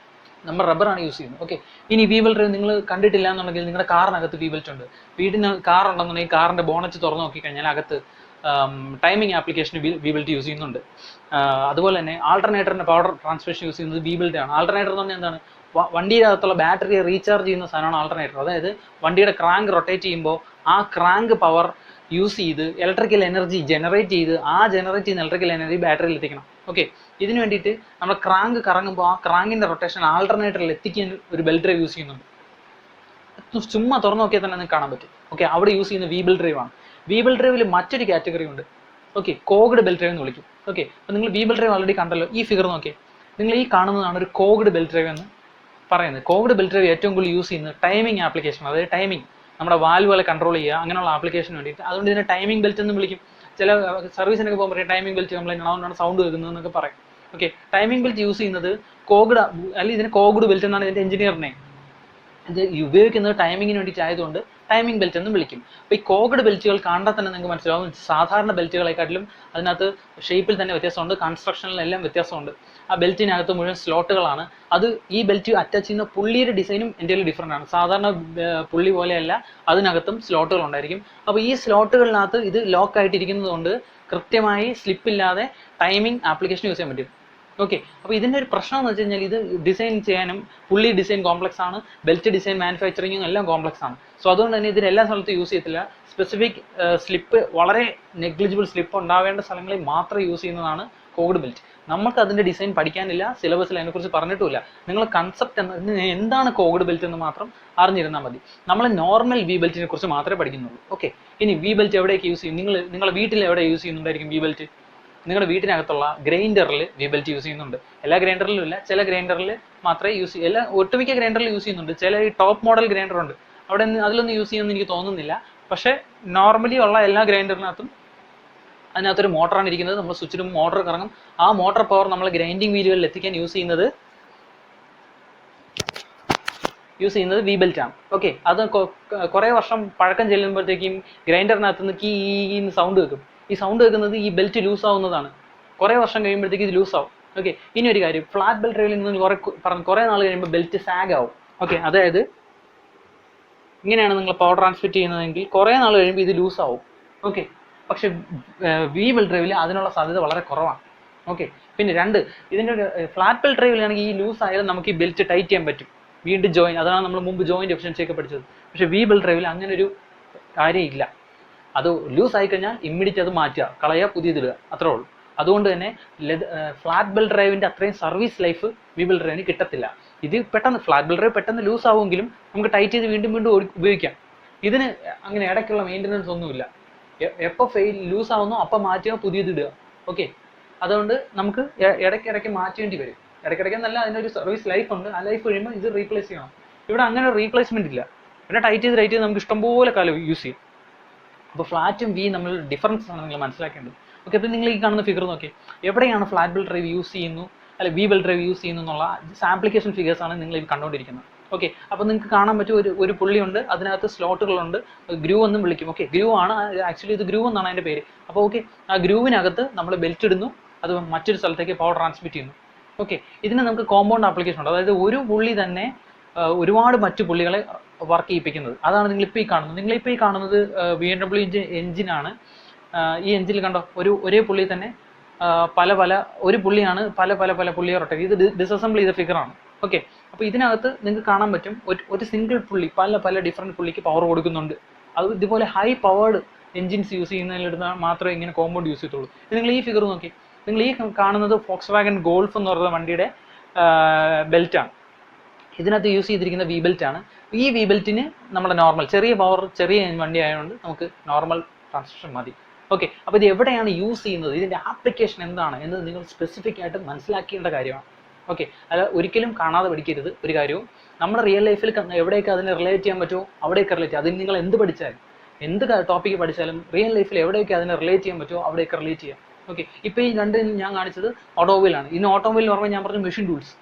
നമ്മൾ റബ്ബറാണ് യൂസ് ചെയ്യുന്നത്. ഓക്കെ, ഇനി വി ബെൽറ്റ് ഡ്രൈവ് നിങ്ങൾ കണ്ടിട്ടില്ല എന്നുണ്ടെങ്കിൽ നിങ്ങളുടെ കാറിനകത്ത് വി ബെൽറ്റ് ഉണ്ട്. വീടിന് കാർ ഉണ്ടെന്നുണ്ടെങ്കിൽ കാറിൻ്റെ ബോണറ്റ് തുറന്ന് നോക്കിക്കഴിഞ്ഞാൽ അകത്ത് ടൈമിംഗ് ആപ്ലിക്കേഷന് വി ബെൽറ്റ് യൂസ് ചെയ്യുന്നുണ്ട്. അതുപോലെ തന്നെ ആൾട്ടർനേറ്ററിൻ്റെ പവർ ട്രാൻസ്മിഷൻ യൂസ് ചെയ്യുന്നത് വി ബെൽറ്റ് ആണ്. ആൾട്ടർനേറ്റർ എന്ന് പറഞ്ഞാൽ എന്താണ്? വണ്ടിയുടെ അകത്തുള്ള ബാറ്ററിയെ റീചാർജ് ചെയ്യുന്ന സാധനമാണ് ആൾട്ടർനേറ്റർ. അതായത് വണ്ടിയുടെ ക്രാങ്ക് റൊട്ടേറ്റ് ചെയ്യുമ്പോൾ ആ ക്രാങ്ക് പവർ യൂസ് ചെയ്ത് ഇലക്ട്രിക്കൽ എനർജി ജനറേറ്റ് ചെയ്ത് ആ ജനറേറ്റ് ചെയ്യുന്ന ഇലക്ട്രിക്കൽ എനർജി ബാറ്ററിയിൽ എത്തിക്കണം. ഓക്കെ, ഇതിന് വേണ്ടിയിട്ട് നമ്മൾ ക്രാങ്ക് കറങ്ങുമ്പോൾ ആ ക്രാങ്കിൻ്റെ റൊട്ടേഷൻ ആൾട്ടർനേറ്ററിൽ എത്തിക്കാൻ ഒരു ബെൽറ്റ് ഡ്രൈവ് യൂസ് ചെയ്യുന്നുണ്ട്. ചുമ്മാ തുറന്നു നോക്കിയാൽ തന്നെ നിങ്ങൾക്ക് കാണാൻ പറ്റും. ഓക്കെ, അവിടെ യൂസ് ചെയ്യുന്ന വി ബെൽറ്റ് ഡ്രൈവ് ആണ്. വി ബെൽറ്റ് ഡ്രൈവിൽ മറ്റൊരു കാറ്റഗറി ഉണ്ട്. ഓക്കെ, കോഗ്ഡ് ബെൽറ്റ് ഡ്രൈവ് എന്ന് വിളിക്കും. ഓക്കെ, അപ്പോൾ നിങ്ങൾ വി ബെൽറ്റ് ഡ്രൈവ് ഓൾറെഡി കണ്ടല്ലോ. ഈ ഫിഗർ നോക്കിയേ, നിങ്ങൾ ഈ കാണുന്നതാണ് ഒരു കോഗ്ഡ് ബെൽറ്റ് ഡ്രൈവ് എന്ന് പറയുന്നത്. കോഗ്ഡ് ബെൽറ്റ് ഡ്രൈവ് ഏറ്റവും കൂടുതൽ യൂസ് ചെയ്യുന്നത് ടൈമിംഗ് ആപ്ലിക്കേഷൻ, അതായത് ടൈമിംഗ് നമ്മുടെ വാൽവുകളെ കൺട്രോൾ ചെയ്യുക അങ്ങനെയുള്ള ആപ്ലിക്കേഷന് വേണ്ടിയിട്ട്. അതുകൊണ്ട് ഇതിനെ ടൈമിംഗ് ബെൽറ്റ് എന്ന് വിളിക്കും. ചില സർവീസിനൊക്കെ പോകുമ്പോൾ പറയും ടൈമിംഗ് ബെൽറ്റ് കംപ്ലൈൻറ്റ് ആവുന്നതാണ് സൗണ്ട് കേൾക്കുന്നതെന്നൊക്കെ പറയും. ഓക്കെ, ടൈമിംഗ് ബെൽറ്റ് യൂസ് ചെയ്യുന്നത് കോഗ്ഡ്, അല്ലെങ്കിൽ ഇതിന് കോഗ്ഡ് ബെൽറ്റ് എന്നാണ് ഇതിൻ്റെ എഞ്ചിനീയർ നെയിം. ഇത് ഉപയോഗിക്കുന്നത് ടൈമിങ്ങിന് വേണ്ടിയിട്ടായതുകൊണ്ട് ടൈമിംഗ് ബെൽറ്റ് എന്ന് വിളിക്കും. അപ്പോൾ ഈ കോഗ്ഡ് ബെൽറ്റുകൾ കാണാൻ തന്നെ നിങ്ങൾക്ക് മനസ്സിലാവും സാധാരണ ബെൽറ്റുകളെക്കാട്ടിലും അതിനകത്ത് ഷേപ്പിൽ തന്നെ വ്യത്യാസമുണ്ട്, കൺസ്ട്രക്ഷനിലെല്ലാം വ്യത്യാസമുണ്ട്. ആ ബെൽറ്റിനകത്ത് മുഴുവൻ സ്ലോട്ടുകളാണ്. അത് ഈ ബെൽറ്റ് അറ്റാച്ച് ചെയ്യുന്ന പുള്ളിയുടെ ഡിസൈനും എൻ്റെ ഡിഫറൻ്റ് ആണ്. സാധാരണ പുള്ളി പോലെയല്ല, അതിനകത്തും സ്ലോട്ടുകൾ ഉണ്ടായിരിക്കും. അപ്പോൾ ഈ സ്ലോട്ടുകളിനകത്ത് ഇത് ലോക്കായിട്ടിരിക്കുന്നത് കൊണ്ട് കൃത്യമായി സ്ലിപ്പില്ലാതെ ടൈമിംഗ് ആപ്ലിക്കേഷൻ യൂസ് ചെയ്യാൻ പറ്റും. ഓക്കെ, അപ്പോൾ ഇതിൻ്റെ ഒരു പ്രശ്നം എന്ന് വെച്ച് കഴിഞ്ഞാൽ ഇത് ഡിസൈൻ ചെയ്യാനും പുള്ളി ഡിസൈൻ കോംപ്ലക്സ് ആണ്, ബെൽറ്റ് ഡിസൈൻ മാനുഫാക്ചറിങ്ങും എല്ലാം കോംപ്ലക്സ് ആണ്. സോ അതുകൊണ്ട് തന്നെ ഇതിന് എല്ലാ സ്ഥലത്തും യൂസ് ചെയ്യത്തില്ല. സ്പെസിഫിക് സ്ലിപ്പ്, വളരെ നെഗ്ലിജിബിൾ സ്ലിപ്പ് ഉണ്ടാവേണ്ട സ്ഥലങ്ങളിൽ മാത്രം യൂസ് ചെയ്യുന്നതാണ് കോഗ്ഡ് ബെൽറ്റ്. നമുക്ക് അതിൻ്റെ ഡിസൈൻ പഠിക്കാനില്ല, സിലബസിൽ അതിനെക്കുറിച്ച് പറഞ്ഞിട്ടുമില്ല. നിങ്ങൾ കൺസെപ്റ്റ് എന്താണ് കോഗ്ഡ് ബെൽറ്റ് എന്ന് മാത്രം അറിഞ്ഞിരുന്നാൽ മതി. നമ്മൾ നോർമൽ വി ബെൽറ്റിനെ കുറിച്ച് മാത്രമേ പഠിക്കുന്നുള്ളൂ. ഓക്കെ, ഇനി വി ബെൽറ്റ് എവിടെയൊക്കെ യൂസ് ചെയ്യും? നിങ്ങളുടെ വീട്ടിൽ എവിടെ യൂസ് ചെയ്യുന്നുണ്ടായിരിക്കും വി ബെൽറ്റ്? നിങ്ങളുടെ വീട്ടിനകത്തുള്ള ഗ്രൈൻഡറിൽ വി ബെൽറ്റ് യൂസ് ചെയ്യുന്നുണ്ട്. എല്ലാ ഗ്രൈൻഡറിലും ഇല്ല, ചില ഗ്രൈൻഡറിൽ മാത്രമേ യൂസ് ഒട്ടുമിക്ക ഗ്രൈൻഡറിൽ യൂസ് ചെയ്യുന്നുണ്ട്. ചില ഈ ടോപ്പ് മോഡൽ ഗ്രൈൻഡർ ഉണ്ട്, അതിലൊന്നും യൂസ് ചെയ്യുമെന്ന് എനിക്ക് തോന്നുന്നില്ല. പക്ഷേ നോർമലി ഉള്ള എല്ലാ ഗ്രൈൻഡറിനകത്തും അതിനകത്തൊരു മോട്ടറാണ് ഇരിക്കുന്നത്. നമ്മൾ സ്വിച്ചിലും മോട്ടർ കറങ്ങും. ആ മോട്ടർ പവർ നമ്മൾ ഗ്രൈൻഡിങ് വീലുകളിൽ എത്തിക്കാൻ യൂസ് ചെയ്യുന്നത് വി ബെൽറ്റ് ആണ്. ഓക്കെ, അത് കുറേ വർഷം പഴക്കം ചെല്ലുമ്പോഴത്തേക്കും ഗ്രൈൻഡറിനകത്ത് നിന്ന് കീന്ന് സൗണ്ട് വെക്കും. ഈ സൗണ്ട് വെക്കുന്നത് ഈ ബെൽറ്റ് ലൂസ് ആവുന്നതാണ്. കുറേ വർഷം കഴിയുമ്പോഴത്തേക്ക് ഇത് ലൂസ് ആവും. ഓക്കെ, ഇനി ഒരു കാര്യം, ഫ്ലാറ്റ് ബെൽറ്റ് ഡ്രൈവിൽ നിന്ന് കുറേ നാൾ കഴിയുമ്പോൾ ബെൽറ്റ് സാഗ് ആവും. ഓക്കെ, അതായത് ഇങ്ങനെയാണ് നിങ്ങൾ പവർ ട്രാൻസ്മിറ്റ് ചെയ്യുന്നതെങ്കിൽ കുറേ നാൾ കഴിയുമ്പോൾ ഇത് ലൂസ് ആവും. ഓക്കെ, പക്ഷെ വി ബെൽറ്റ് ഡ്രൈവിൽ അതിനുള്ള സാധ്യത വളരെ കുറവാണ്. ഓക്കെ, പിന്നെ രണ്ട്, ഇതിൻ്റെ ഫ്ലാറ്റ് ബെൽറ്റ് ഡ്രൈവിലാണെങ്കിൽ ഈ ലൂസ് ആയാലും നമുക്ക് ഈ ബെൽറ്റ് ടൈറ്റ് ചെയ്യാൻ പറ്റും, വീണ്ടും ജോയിൻ. അതാണ് നമ്മൾ മുമ്പ് ജോയിൻ്റ് എഫിഷ്യൻസി ഒക്കെ പഠിച്ചത്. പക്ഷേ വി ബെൽറ്റ് ഡ്രൈവിൽ അങ്ങനെ ഒരു കാര്യമില്ല. അത് ലൂസ് ആയിക്കഴിഞ്ഞാൽ ഇമ്മീഡിയറ്റ് അത് മാറ്റുക, കളയുക, പുതിയതിടുക, അത്രേ ഉള്ളൂ. അതുകൊണ്ട് തന്നെ ഫ്ലാറ്റ് ബെൽറ്റ് ഡ്രൈവിൻ്റെ അത്രയും സർവീസ് ലൈഫ് വി ബെൽറ്റ് ഡ്രൈവിന് കിട്ടത്തില്ല. ഇത് പെട്ടെന്ന് ഫ്ലാറ്റ് ബെൽറ്റ് ഡ്രൈവ് പെട്ടെന്ന് ലൂസ് ആവുമെങ്കിലും നമുക്ക് ടൈറ്റ് ചെയ്ത് വീണ്ടും വീണ്ടും ഉപയോഗിക്കാം. ഇതിന് അങ്ങനെ ഇടയ്ക്കുള്ള മെയിൻ്റനൻസ് ഒന്നുമില്ല. എപ്പോൾ ലൂസ് ആവുന്നോ അപ്പം മാറ്റുക, പുതിയതിടുക. ഓക്കെ, അതുകൊണ്ട് നമുക്ക് ഇടയ്ക്കിടയ്ക്ക് മാറ്റേണ്ടി വരും. ഇടയ്ക്കിടയ്ക്കെന്നല്ല, അതിനൊരു സർവീസ് ലൈഫ് ഉണ്ട്. ആ ലൈഫ് കഴിയുമ്പോൾ ഇത് റീപ്ലേസ് ചെയ്യണം. ഇവിടെ അങ്ങനെ ഒരു റീപ്ലേസ്മെന്റ് ഇല്ല. പിന്നെ ടൈറ്റ് ചെയ്ത് നമുക്ക് ഇഷ്ടംപോലെ കാലം യൂസ് ചെയ്യും. അപ്പോൾ ഫ്ലാറ്റും വി നമ്മൾ ഡിഫറൻസ് ആണ് നിങ്ങൾ മനസ്സിലാക്കേണ്ടത്. ഓക്കെ, അപ്പോൾ നിങ്ങൾ ഈ കാണുന്ന ഫിഗർ നോക്കി, എവിടെയാണ് ഫ്ലാറ്റ് ബെൽറ്റ് ഡ്രൈവ് യൂസ് ചെയ്യുന്നു അല്ലെ വി ബെൽറ്റ് ഡ്രൈവ് യൂസ് ചെയ്യുന്നു എന്നുള്ള ആപ്ലിക്കേഷൻ ഫിഗേഴ്സ് ആണ് നിങ്ങൾ ഈ കണ്ടുകൊണ്ടിരിക്കുന്നത്. ഓക്കെ, അപ്പോൾ നിങ്ങൾക്ക് കാണാൻ പറ്റും ഒരു പുള്ളിയുണ്ട്, അതിനകത്ത് സ്ലോട്ടുകളുണ്ട്, ഗ്രൂ എന്നും വിളിക്കും. ഓക്കെ, ഗ്രൂ ആണ് ആക്ച്വലി, ഇത് ഗ്രൂ എന്നാണ് അതിൻ്റെ പേര്. അപ്പോൾ ഓക്കെ, ആ ഗ്രൂവിനകത്ത് നമ്മൾ ബെൽറ്റ് ഇടുന്നു, അത് മറ്റൊരു സ്ഥലത്തേക്ക് പവർ ട്രാൻസ്മിറ്റ് ചെയ്യുന്നു. ഓക്കെ, ഇതിന് നമുക്ക് കോമ്പൗണ്ട് ആപ്ലിക്കേഷൻ ഉണ്ട്. അതായത് ഒരു പുള്ളി തന്നെ ഒരുപാട് മറ്റു പുള്ളികളെ വർക്ക് ചെയ്യിപ്പിക്കുന്നത്. അതാണ് നിങ്ങളിപ്പോൾ ഈ കാണുന്നത് BMW എഞ്ചിനാണ്. ഈ എഞ്ചിനിൽ കണ്ടോ, ഒരേ പുള്ളി തന്നെ ഒരു പുള്ളിയാണ് പല പുള്ളിയെ റൊട്ടേറ്റ്. ഇത് ഡിസസംബിൾ ചെയ്ത ഫിഗറാണ്. ഓക്കെ, അപ്പോൾ ഇതിനകത്ത് നിങ്ങൾക്ക് കാണാൻ പറ്റും ഒരു സിംഗിൾ പുള്ളി പല ഡിഫറെൻറ്റ് പുള്ളിക്ക് പവർ കൊടുക്കുന്നുണ്ട്. അത് ഇതുപോലെ ഹൈ പവേർഡ് എഞ്ചിൻസ് യൂസ് ചെയ്യുന്നതിലെടുത്താൽ മാത്രമേ ഇങ്ങനെ കോമ്പൗണ്ട് യൂസ് ചെയ്യത്തുള്ളൂ. നിങ്ങൾ ഈ ഫിഗർ നോക്കി, നിങ്ങൾ ഈ കാണുന്നത് ഫോക്സ്വാഗൺ ഗോൾഫ് എന്ന് പറയുന്ന വണ്ടിയുടെ ബെൽറ്റാണ്. ഇതിനകത്ത് യൂസ് ചെയ്തിരിക്കുന്ന വി ബെൽറ്റ് ആണ്. ഈ വി ബെൽറ്റിന് നമ്മുടെ നോർമൽ ചെറിയ വണ്ടി ആയതുകൊണ്ട് നമുക്ക് നോർമൽ ട്രാൻസ്മിഷൻ മതി. ഓക്കെ, അപ്പോൾ ഇത് എവിടെയാണ് യൂസ് ചെയ്യുന്നത്, ഇതിൻ്റെ ആപ്ലിക്കേഷൻ എന്താണ് എന്നത് നിങ്ങൾ സ്പെസിഫിക് ആയിട്ട് മനസ്സിലാക്കേണ്ട കാര്യമാണ്. ഓക്കെ, അല്ല ഒരിക്കലും കാണാതെ പഠിക്കരുത് ഒരു കാര്യവും. നമ്മുടെ റിയൽ ലൈഫിൽ എവിടെയൊക്കെ അതിനെ റിലേറ്റ് ചെയ്യാൻ പറ്റുമോ അവിടെയൊക്കെ റിലേറ്റ് ചെയ്യുക. അതിന് നിങ്ങൾ എന്ത് പഠിച്ചാലും, എന്ത് ടോപ്പിക്ക് പഠിച്ചാലും റിയൽ ലൈഫിൽ എവിടെയൊക്കെ അതിനെ റിലേറ്റ് ചെയ്യാൻ പറ്റുമോ അവിടെയൊക്കെ റിലേറ്റ് ചെയ്യാം. ഓക്കെ, ഇപ്പോൾ ഈ ഞാൻ കാണിച്ചത് ഓട്ടോമൊബൈലാണ്. ഇന്ന് ഓട്ടോമൊബൈൽ എന്ന് പറയുമ്പോൾ ഞാൻ പറഞ്ഞ മെഷീൻ ടൂൾസ്.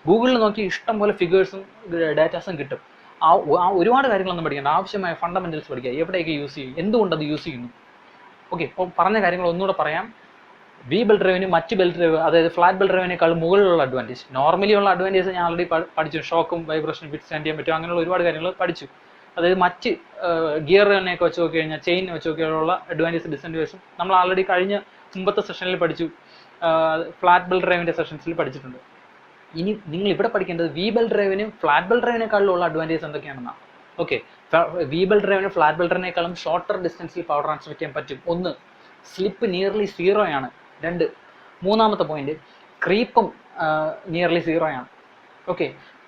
ഗൂഗിളിൽ നോക്കി ഇഷ്ടം പോലെ ഫിഗേഴ്സും ഡാറ്റാസും കിട്ടും. ആ ഒരുപാട് കാര്യങ്ങളൊന്നും പഠിക്കേണ്ട, ആവശ്യമായ ഫണ്ടമെന്റൽസ് പഠിക്കുക, എവിടെയൊക്കെ യൂസ് ചെയ്യും, എന്തുകൊണ്ട് അത് യൂസ് ചെയ്യുന്നു. ഓക്കെ, ഇപ്പോൾ പറഞ്ഞ കാര്യങ്ങൾ ഒന്നുകൂടെ പറയാം. വി ബെൽറ്റ് ഡ്രൈവിന് മറ്റ് ബെൽറ്റ് ഡ്രൈവ്, അതായത് ഫ്ലാറ്റ് ബെൽറ്റ് ഡ്രൈവിനേക്കാൾ മുകളിലുള്ള അഡ്വാൻറ്റേജ്, നോർമലി ഉള്ള അഡ്വാൻറ്റേജ് ഞാൻ ഓൾറെഡി പഠിച്ചു. ഷോക്കും വൈബ്രേഷനും വിത്ത്സ്റ്റാൻഡ് ചെയ്യാൻ പറ്റും, അങ്ങനെയുള്ള ഒരുപാട് കാര്യങ്ങൾ പഠിച്ചു. അതായത് മറ്റ് ഗിയറിനെയൊക്കെ വെച്ച് നോക്കി കഴിഞ്ഞാൽ, ചെയിനെ വെച്ച് നോക്കിയുള്ള അഡ്വാൻറ്റേജ് ഡിസഡ്വാൻറ്റേജും നമ്മൾ ഓൾറെഡി കഴിഞ്ഞ മുമ്പത്തെ സെഷനിൽ പഠിച്ചു, ഫ്ലാറ്റ് ബെൽറ്റ് ഡ്രൈവിൻ്റെ സെഷൻസിൽ പഠിച്ചിട്ടുണ്ട്. ഇനി നിങ്ങൾ ഇവിടെ പഠിക്കേണ്ടത് വി ബെൽറ്റ് ഡ്രൈവിന് ഫ്ലാറ്റ് ബെൽറ്റ് ഡ്രൈവിനേക്കാളുള്ള അഡ്വാൻറ്റേജ് എന്തൊക്കെയാണെന്നാണ്. ഓക്കെ, വി ബെൽറ്റ് ഡ്രൈവിന് ഫ്ലാറ്റ് ബെൽറ്റ് ഡ്രൈവിനേക്കാളും ഷോർട്ടർ ഡിസ്റ്റൻസിൽ പവർ ട്രാൻസ്മിറ്റ് ചെയ്യാൻ പറ്റും. 1, സ്ലിപ്പ് നിയർലി 0 ആണ്. 2, മൂന്നാമത്തെ പോയിന്റ്, ക്രീപ്പും നിയർലി 0 ആണ്. ഓക്കെ,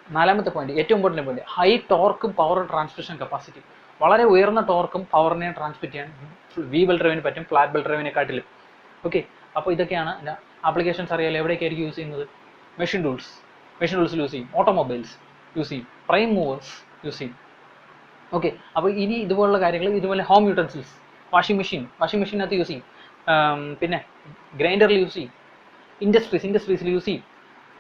4ാമത്തെ പോയിന്റ്, ഏറ്റവും ഇമ്പോർട്ടൻ്റ് പോയിന്റ്, ഹൈ ടോർക്കും പവർ ട്രാൻസ്മിഷൻ കപ്പാസിറ്റി. വളരെ ഉയർന്ന ടോർക്കും പവറിനെ ട്രാൻസ്മിറ്റ് ചെയ്യാൻ വി ബെൽറ്റ് ഡ്രൈവിന് പറ്റും ഫ്ലാറ്റ് ബെൽറ്റ് ഡ്രൈവിനെക്കാട്ടിലും. ഓക്കെ, അപ്പോൾ ഇതൊക്കെയാണ് ആപ്ലിക്കേഷൻസ്. അറിയാലോ എവിടെയൊക്കെയായിരിക്കും യൂസ് ചെയ്യുന്നത്. മെഷീൻ ടൂൾസിൽ യൂസ് ചെയ്യും, ഓട്ടോമൊബൈൽസ് യൂസ് ചെയ്യും, പ്രൈം മൂവേഴ്സ് യൂസ് ചെയ്യും. ഓക്കെ, അപ്പോൾ ഇനി ഇതുപോലുള്ള കാര്യങ്ങൾ, ഇതുപോലെ ഹോം യൂട്ടൻസിൽസ്, വാഷിംഗ് മെഷീനകത്ത് യൂസ് ചെയ്യും, പിന്നെ ഗ്രൈൻഡറിൽ യൂസ് ചെയ്യും, ഇൻഡസ്ട്രീസിൽ യൂസ് ചെയ്യും.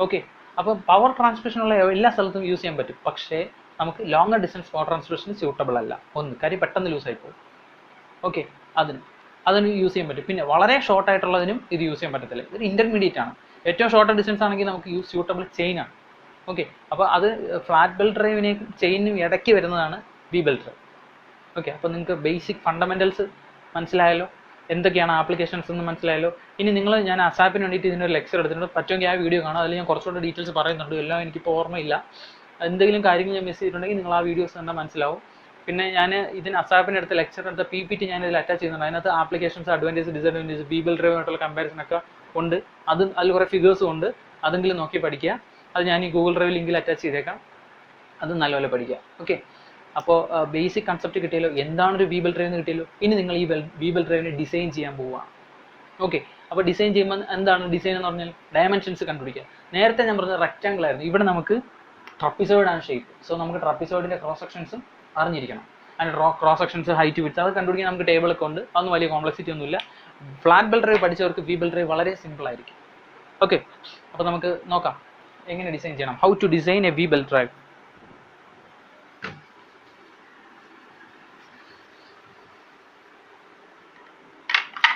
ഓക്കെ, അപ്പോൾ പവർ ട്രാൻസ്മിഷനുള്ള എല്ലാ സ്ഥലത്തും യൂസ് ചെയ്യാൻ പറ്റും. പക്ഷേ നമുക്ക് ലോങ്ങർ ഡിസ്റ്റൻസ് പവർ ട്രാൻസ്മിഷന് സ്യൂട്ടബിൾ അല്ല. കാര്യം പെട്ടെന്ന് ലൂസായി പോകും. ഓക്കെ, അതിന് യൂസ് ചെയ്യാൻ പറ്റും. പിന്നെ വളരെ ഷോർട്ട് ആയിട്ടുള്ളതിനും ഇത് യൂസ് ചെയ്യാൻ പറ്റത്തില്ല. ഇത് ഇൻ്റർമീഡിയറ്റ് ആണ്. ഏറ്റവും ഷോർട്ടർ ഡിസ്റ്റൻസ് ആണെങ്കിൽ നമുക്ക് സ്യൂട്ടബിൾ ചെയിനാണ്. ഓക്കെ, അപ്പോൾ അത് ഫ്ലാറ്റ് ബെൽറ്റ് ഡ്രൈവിനെ ചെയിനും ഇടയ്ക്ക് വരുന്നതാണ് വി ബെൽറ്റ് ഡ്രൈവ്. ഓക്കെ, അപ്പോൾ നിങ്ങൾക്ക് ബേസിക് ഫണ്ടമെന്റൽസ് മനസ്സിലായല്ലോ, എന്തൊക്കെയാണ് ആപ്ലിക്കേഷൻസ് എന്ന് മനസ്സിലായല്ലോ. ഇനി ഞാൻ അസാപ്പിന് വേണ്ടിയിട്ട് ഇതിനൊരു ലെക്ചർ എടുത്തിട്ടുണ്ട്. പറ്റുമെങ്കിൽ ആ വീഡിയോ കാണാം. അതിൽ ഞാൻ കുറച്ചുകൂടെ ഡീറ്റെയിൽസ് പറയുന്നുണ്ട്. എല്ലാം എനിക്കിപ്പോൾ ഓർമ്മയില്ല. എന്തെങ്കിലും കാര്യങ്ങൾ ഞാൻ മിസ് ചെയ്തിട്ടുണ്ടെങ്കിൽ നിങ്ങൾ ആ വീഡിയോസ് തന്നെ മനസ്സിലാവും. പിന്നെ ഞാൻ ഇതിന് അസാപ്പിന് എടുത്ത ലെക്ചർ എടുത്ത PPT ഞാൻ ഇതിൽ അറ്റാച്ച് ചെയ്യുന്നുണ്ട്. അതിനകത്ത് applications, advantage, disadvantage, V belt ഡ്രൈവുമായിട്ടുള്ള കമ്പാരിസൺ ഉണ്ട്. അതിൽ കുറേ ഫിഗേഴ്സും ഉണ്ട്. അതെങ്കിലും നോക്കി പഠിക്കുക. അത് ഞാൻ ഈ ഗൂഗിൾ ഡ്രൈവ് ലിങ്കിൽ അറ്റാച്ച് ചെയ്തേക്കാം. അത് നല്ലപോലെ പഠിക്കുക. ഓക്കെ, അപ്പോൾ ബേസിക് കൺസെപ്റ്റ് കിട്ടിയല്ലോ, എന്താണൊരു വി ബെൽറ്റ് ഡ്രൈവ് എന്ന് കിട്ടിയല്ലോ. ഇനി നിങ്ങൾ ഈ വി ബെൽറ്റ് ഡ്രൈവിനെ ഡിസൈൻ ചെയ്യാൻ പോവുകയാണ്. ഓക്കെ, അപ്പോൾ ഡിസൈൻ ചെയ്യുമ്പോൾ എന്താണ് ഡിസൈൻ എന്ന് പറഞ്ഞാൽ ഡയമെൻഷൻസ് കണ്ടുപിടിക്കുക. നേരത്തെ ഞാൻ പറഞ്ഞത് റെക്റ്റാങ്കിൾ ആയിരുന്നു. ഇവിടെ നമുക്ക് ട്രപ്പിസോയിഡ് ആണ് ഷേപ്പ്. സോ നമുക്ക് ട്രപ്പിസോയിഡിൻ്റെ ക്രോസ് സെക്ഷൻസും അറിഞ്ഞിരിക്കണം. അതിൻ്റെ ക്രോസ് സെക്ഷൻസ്, ഹൈറ്റ്, വിഡ്ത്ത്, അത് കണ്ടുപിടിക്കാൻ നമുക്ക് ടേബിളൊക്കെ ഉണ്ട്. അതൊന്നും വലിയ കോംപ്ലക്സിറ്റി ഒന്നുമില്ല. ഫ്ലാറ്റ് ബെൽറ്റ് ഡ്രൈവ് പഠിച്ചവർക്ക് വി ബെൽറ്റ് ഡ്രൈവ് വളരെ സിമ്പിൾ ആയിരിക്കും. ഓക്കെ, അപ്പോൾ നമുക്ക് നോക്കാം എങ്ങനെ ഡിസൈൻ ചെയ്യണം. How to design a V belt drive.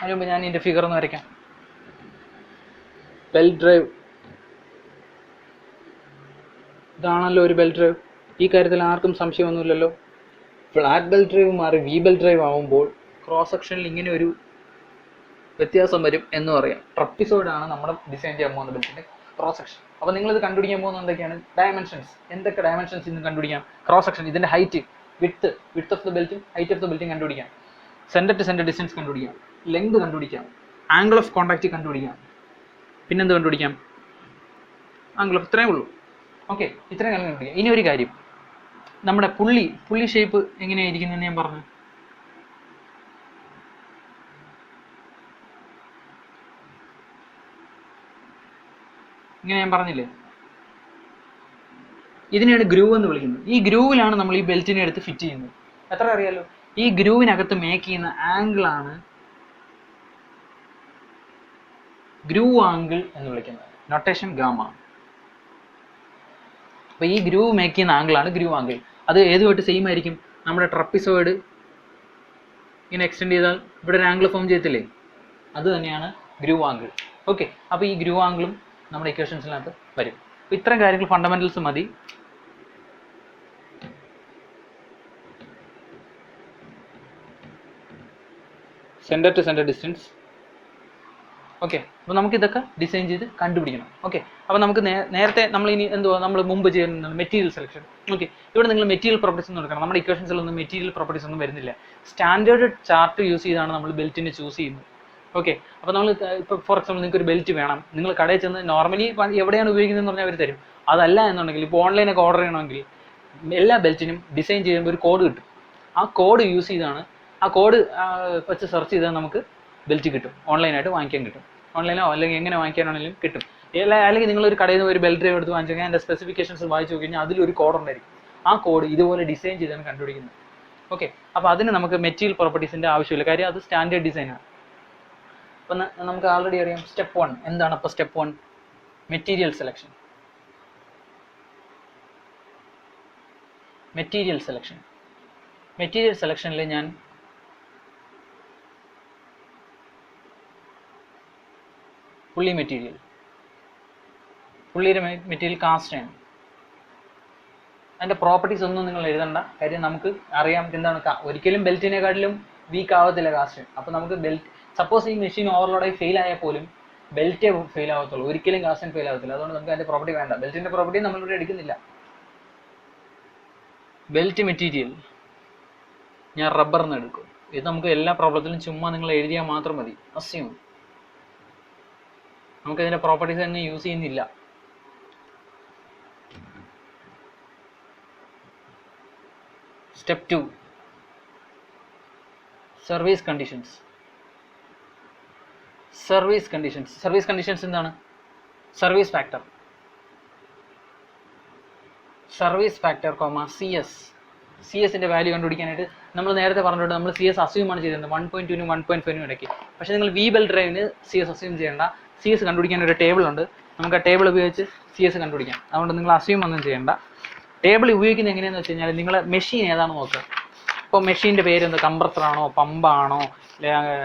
അതിന് മുമ്പ് ഞാൻ ഇതിൻ്റെ ഫിഗർ ഒന്ന് വരയ്ക്കാം. ബെൽറ്റ് ഡ്രൈവ് ഇതാണല്ലോ ഒരു ബെൽറ്റ് ഡ്രൈവ്. ഈ കാര്യത്തിൽ ആർക്കും സംശയമൊന്നുമില്ലല്ലോ. ഫ്ലാറ്റ് ബെൽറ്റ് ഡ്രൈവ് മാറി വി ബെൽറ്റ് ഡ്രൈവ് ആകുമ്പോൾ ക്രോസ് സെക്ഷനിൽ ഇങ്ങനെ ഒരു വ്യത്യാസം വരും എന്ന് പറയാം. ട്രപ്പിസോയിഡാണ് നമ്മൾ ഡിസൈൻ ചെയ്യാൻ പോകുന്ന ബെൽറ്റിൻ്റെ ക്രോസ് സെക്ഷൻ. അപ്പോൾ നിങ്ങളിത് കണ്ടുപിടിക്കാൻ പോകുന്നത് എന്തൊക്കെയാണ്? ഡയമെൻഷൻസ്. എന്തൊക്കെ ഡയമെൻഷൻസ് ഇന്ന് കണ്ടുപിടിക്കാം? ക്രോസ് സെക്ഷൻ, ഇതിൻ്റെ ഹൈറ്റ്, വിഡ്ത്ത് ഓഫ് ദ ബെൽറ്റും ഹൈറ്റ് ഓഫ് ദ ബെൽറ്റും കണ്ടുപിടിക്കാം. സെൻറ്റർ ടു സെൻറ്റർ ഡിസ്റ്റൻസ് കണ്ടുപിടിക്കാം. ലെങ്ത് കണ്ടുപിടിക്കാം. ആംഗിൾ ഓഫ് കോൺടാക്റ്റ് കണ്ടുപിടിക്കാം. പിന്നെന്ത് കണ്ടുപിടിക്കാം? ആംഗിൾ ഓഫ്, ഇത്രയേ ഉള്ളൂ. ഓക്കെ, ഇത്രയും കാര്യം കണ്ടുപിടിക്കാം. ഇനി ഒരു കാര്യം, നമ്മുടെ പുള്ളി ഷേപ്പ് എങ്ങനെയായിരിക്കുന്നതെന്ന് ഞാൻ പറഞ്ഞു. ഇങ്ങനെ ഞാൻ പറഞ്ഞില്ലേ, ഇതിനെയാണ് ഗ്രൂവ് എന്ന് വിളിക്കുന്നത്. ഈ ഗ്രൂവിലാണ് നമ്മൾ ഈ ബെൽറ്റിനെ എടുത്ത് ഫിറ്റ് ചെയ്യുന്നത്. എത്ര അറിയാലോ? ഈ ഗ്രൂവിനകത്ത് മേക്ക് ചെയ്യുന്ന ആംഗിളാണ് ഗ്രൂവ് ആംഗിൾ എന്ന് വിളിക്കുന്നത്. Notation gamma. അപ്പോൾ ഈ ഗ്രൂവ് മേക്ക് ചെയ്യുന്ന ആംഗിളാണ് ഗ്രൂവ് ആംഗിൾ. അത് ഏതുമായിട്ട് സെയിം ആയിരിക്കും? നമ്മുടെ ട്രപ്പിസോയിഡ് ഇങ്ങനെ എക്സ്റ്റെൻഡ് ചെയ്താൽ ഇവിടെ ഒരു ആംഗിൾ ഫോം ചെയ്യത്തില്ലേ, അത് തന്നെയാണ് ഗ്രൂവ് ആംഗിൾ. ഓക്കെ, അപ്പോൾ ഈ ഗ്രൂവ് ആംഗിളും നമ്മുടെ ഇക്വേഷൻസിനകത്ത് വരും. അപ്പോൾ ഇത്രയും കാര്യങ്ങൾ ഫണ്ടമെന്റൽസ് മതി. Centre to centre distance. Okay, അപ്പോൾ നമുക്കിതൊക്കെ ഡിസൈൻ ചെയ്ത് കണ്ടുപിടിക്കണം. ഓക്കെ, അപ്പോൾ നമുക്ക് നേരത്തെ നമ്മൾ ഇനി എന്തുവാ നമ്മൾ മുമ്പ് ചെയ്യുന്നത്? Material selection. ഓക്കെ, ഇവിടെ നിങ്ങൾ മെറ്റീരിയൽ പ്രോപ്പർട്ടീസ് ഒന്നും എടുക്കണം. നമ്മുടെ ഇക്വേഷൻസിലൊന്നും മെറ്റീരിയൽ പ്രോപ്പർട്ടീസ് ഒന്നും വരുന്നില്ല. സ്റ്റാൻഡേർഡ് ചാർട്ട് യൂസ് ചെയ്താണ് നമ്മൾ ബെൽറ്റിനെ ചൂസ് ചെയ്യുന്നത്. ഓക്കെ, അപ്പോൾ നമ്മൾ ഇപ്പോൾ ഫോർ എക്സാമ്പിൾ നിങ്ങൾക്ക് ഒരു ബെൽറ്റ് വേണം, നിങ്ങൾ കടയിൽ ചെന്ന് നോർമലി എവിടെയാണ് ഉപയോഗിക്കുന്നതെന്ന് പറഞ്ഞാൽ അവർ തരും. അതല്ല എന്നുണ്ടെങ്കിൽ ഇപ്പോൾ ഓൺലൈനൊക്കെ ഓർഡർ ചെയ്യണമെങ്കിൽ എല്ലാ ബെൽറ്റിനും ഡിസൈൻ ചെയ്യുമ്പോൾ ഒരു കോഡ് കിട്ടും. ആ കോഡ് യൂസ് ചെയ്താണ്, ആ കോഡ് വെച്ച് സെർച്ച് ചെയ്താൽ നമുക്ക് ബെൽറ്റ് കിട്ടും. ഓൺലൈനായിട്ട് വാങ്ങിക്കാൻ കിട്ടും. ഓൺലൈനോ അല്ലെങ്കിൽ എങ്ങനെ വാങ്ങിക്കാനാണെങ്കിലും കിട്ടും. അല്ലെങ്കിൽ നിങ്ങളൊരു കടയിൽ നിന്ന് ഒരു ബെൽറ്റ് ഡ്രൈവ് എടുത്ത് വാങ്ങിച്ചു കഴിഞ്ഞാൽ അതിൻ്റെ സ്പെസിഫിക്കേഷൻസ് വായിച്ചു നോക്കി കഴിഞ്ഞാൽ അതിലൊരു കോഡ് ഉണ്ടായിരിക്കും. ആ കോഡ് ഇതുപോലെ ഡിസൈൻ ചെയ്താണ് കണ്ടുപിടിക്കുന്നത്. ഓക്കെ, അപ്പോൾ അതിന് നമുക്ക് മെറ്റീരിയൽ പ്രോപ്പർട്ടീസിൻ്റെ ആവശ്യമില്ല. കാര്യം അത് സ്റ്റാൻഡേർഡ് ഡിസൈനാണ്. അപ്പം നമുക്ക് ആൾറെഡി അറിയാം സ്റ്റെപ്പ് 1 എന്താണ്. അപ്പോൾ സ്റ്റെപ്പ് 1 മെറ്റീരിയൽ സെലക്ഷൻ. മെറ്റീരിയൽ സെലക്ഷനിൽ ഞാൻ പുള്ളിയുടെ മെറ്റീരിയൽ കാസ്റ്റ് ആണ്. അതിൻ്റെ പ്രോപ്പർട്ടീസ് ഒന്നും നിങ്ങൾ എഴുതണ്ട. കാര്യം നമുക്ക് അറിയാം എന്താണ്. ഒരിക്കലും ബെൽറ്റിനെക്കാട്ടിലും വീക്ക് ആവത്തില്ല കാസ്റ്റ്. അപ്പോൾ നമുക്ക് ബെൽറ്റ് സപ്പോസ് ഈ മെഷീൻ ഓവർലോഡായി ഫെയിൽ ആയാൽ പോലും ബെൽറ്റേ ഫെയിൽ ആവത്തുള്ളൂ, ഒരിക്കലും കാസ്റ്റിന് ഫെയിൽ ആവത്തില്ല. അതുകൊണ്ട് നമുക്ക് അതിൻ്റെ പ്രോപ്പർട്ടി വേണ്ട. ബെൽറ്റിൻ്റെ പ്രോപ്പർട്ടി നമ്മളിവിടെ എടുക്കുന്നില്ല. ബെൽറ്റ് മെറ്റീരിയൽ ഞാൻ റബ്ബറിന്ന് എടുക്കും. ഇത് നമുക്ക് എല്ലാ പ്രോബ്ലത്തിലും ചുമ്മാ നിങ്ങൾ എഴുതിയാൽ മാത്രം മതി. അസ്യൂം നമുക്കിതിൻ്റെ പ്രോപ്പർട്ടീസ് തന്നെ യൂസ് ചെയ്യുന്നില്ല. Step 2 service conditions. Service conditions എന്താണ്? സർവീസ് ഫാക്ടർ, CS-ന്റെ വാല്യൂ കണ്ടുപിടിക്കാനായിട്ട് നമ്മൾ നേരത്തെ പറഞ്ഞിട്ടുണ്ട്. നമ്മൾ CS അസ്യൂം ആണ് ചെയ്തിരുന്നത് 1.2നും 1.5നും ഇടയ്ക്ക്. പക്ഷേ നിങ്ങൾ വി ബെൽറ്റ് ഡ്രൈവിന് CS അസ്യൂം ചെയ്യേണ്ട. CS കണ്ടുപിടിക്കാൻ ഒരു ടേബിൾ ഉണ്ട്. നമുക്ക് ആ ടേബിൾ ഉപയോഗിച്ച് CS കണ്ടുപിടിക്കാം. അതുകൊണ്ട് നിങ്ങൾ അസ്യൂം ഒന്നും ചെയ്യേണ്ട. ടേബിൾ ഉപയോഗിക്കുന്നത് എങ്ങനെയാണെന്ന് വെച്ച് കഴിഞ്ഞാൽ നിങ്ങൾ മെഷീൻ ഏതാണെന്ന് നോക്കുക. ഇപ്പോൾ മെഷീൻ്റെ പേര് എന്താ, കംപ്രസറാണോ, പമ്പാണോ,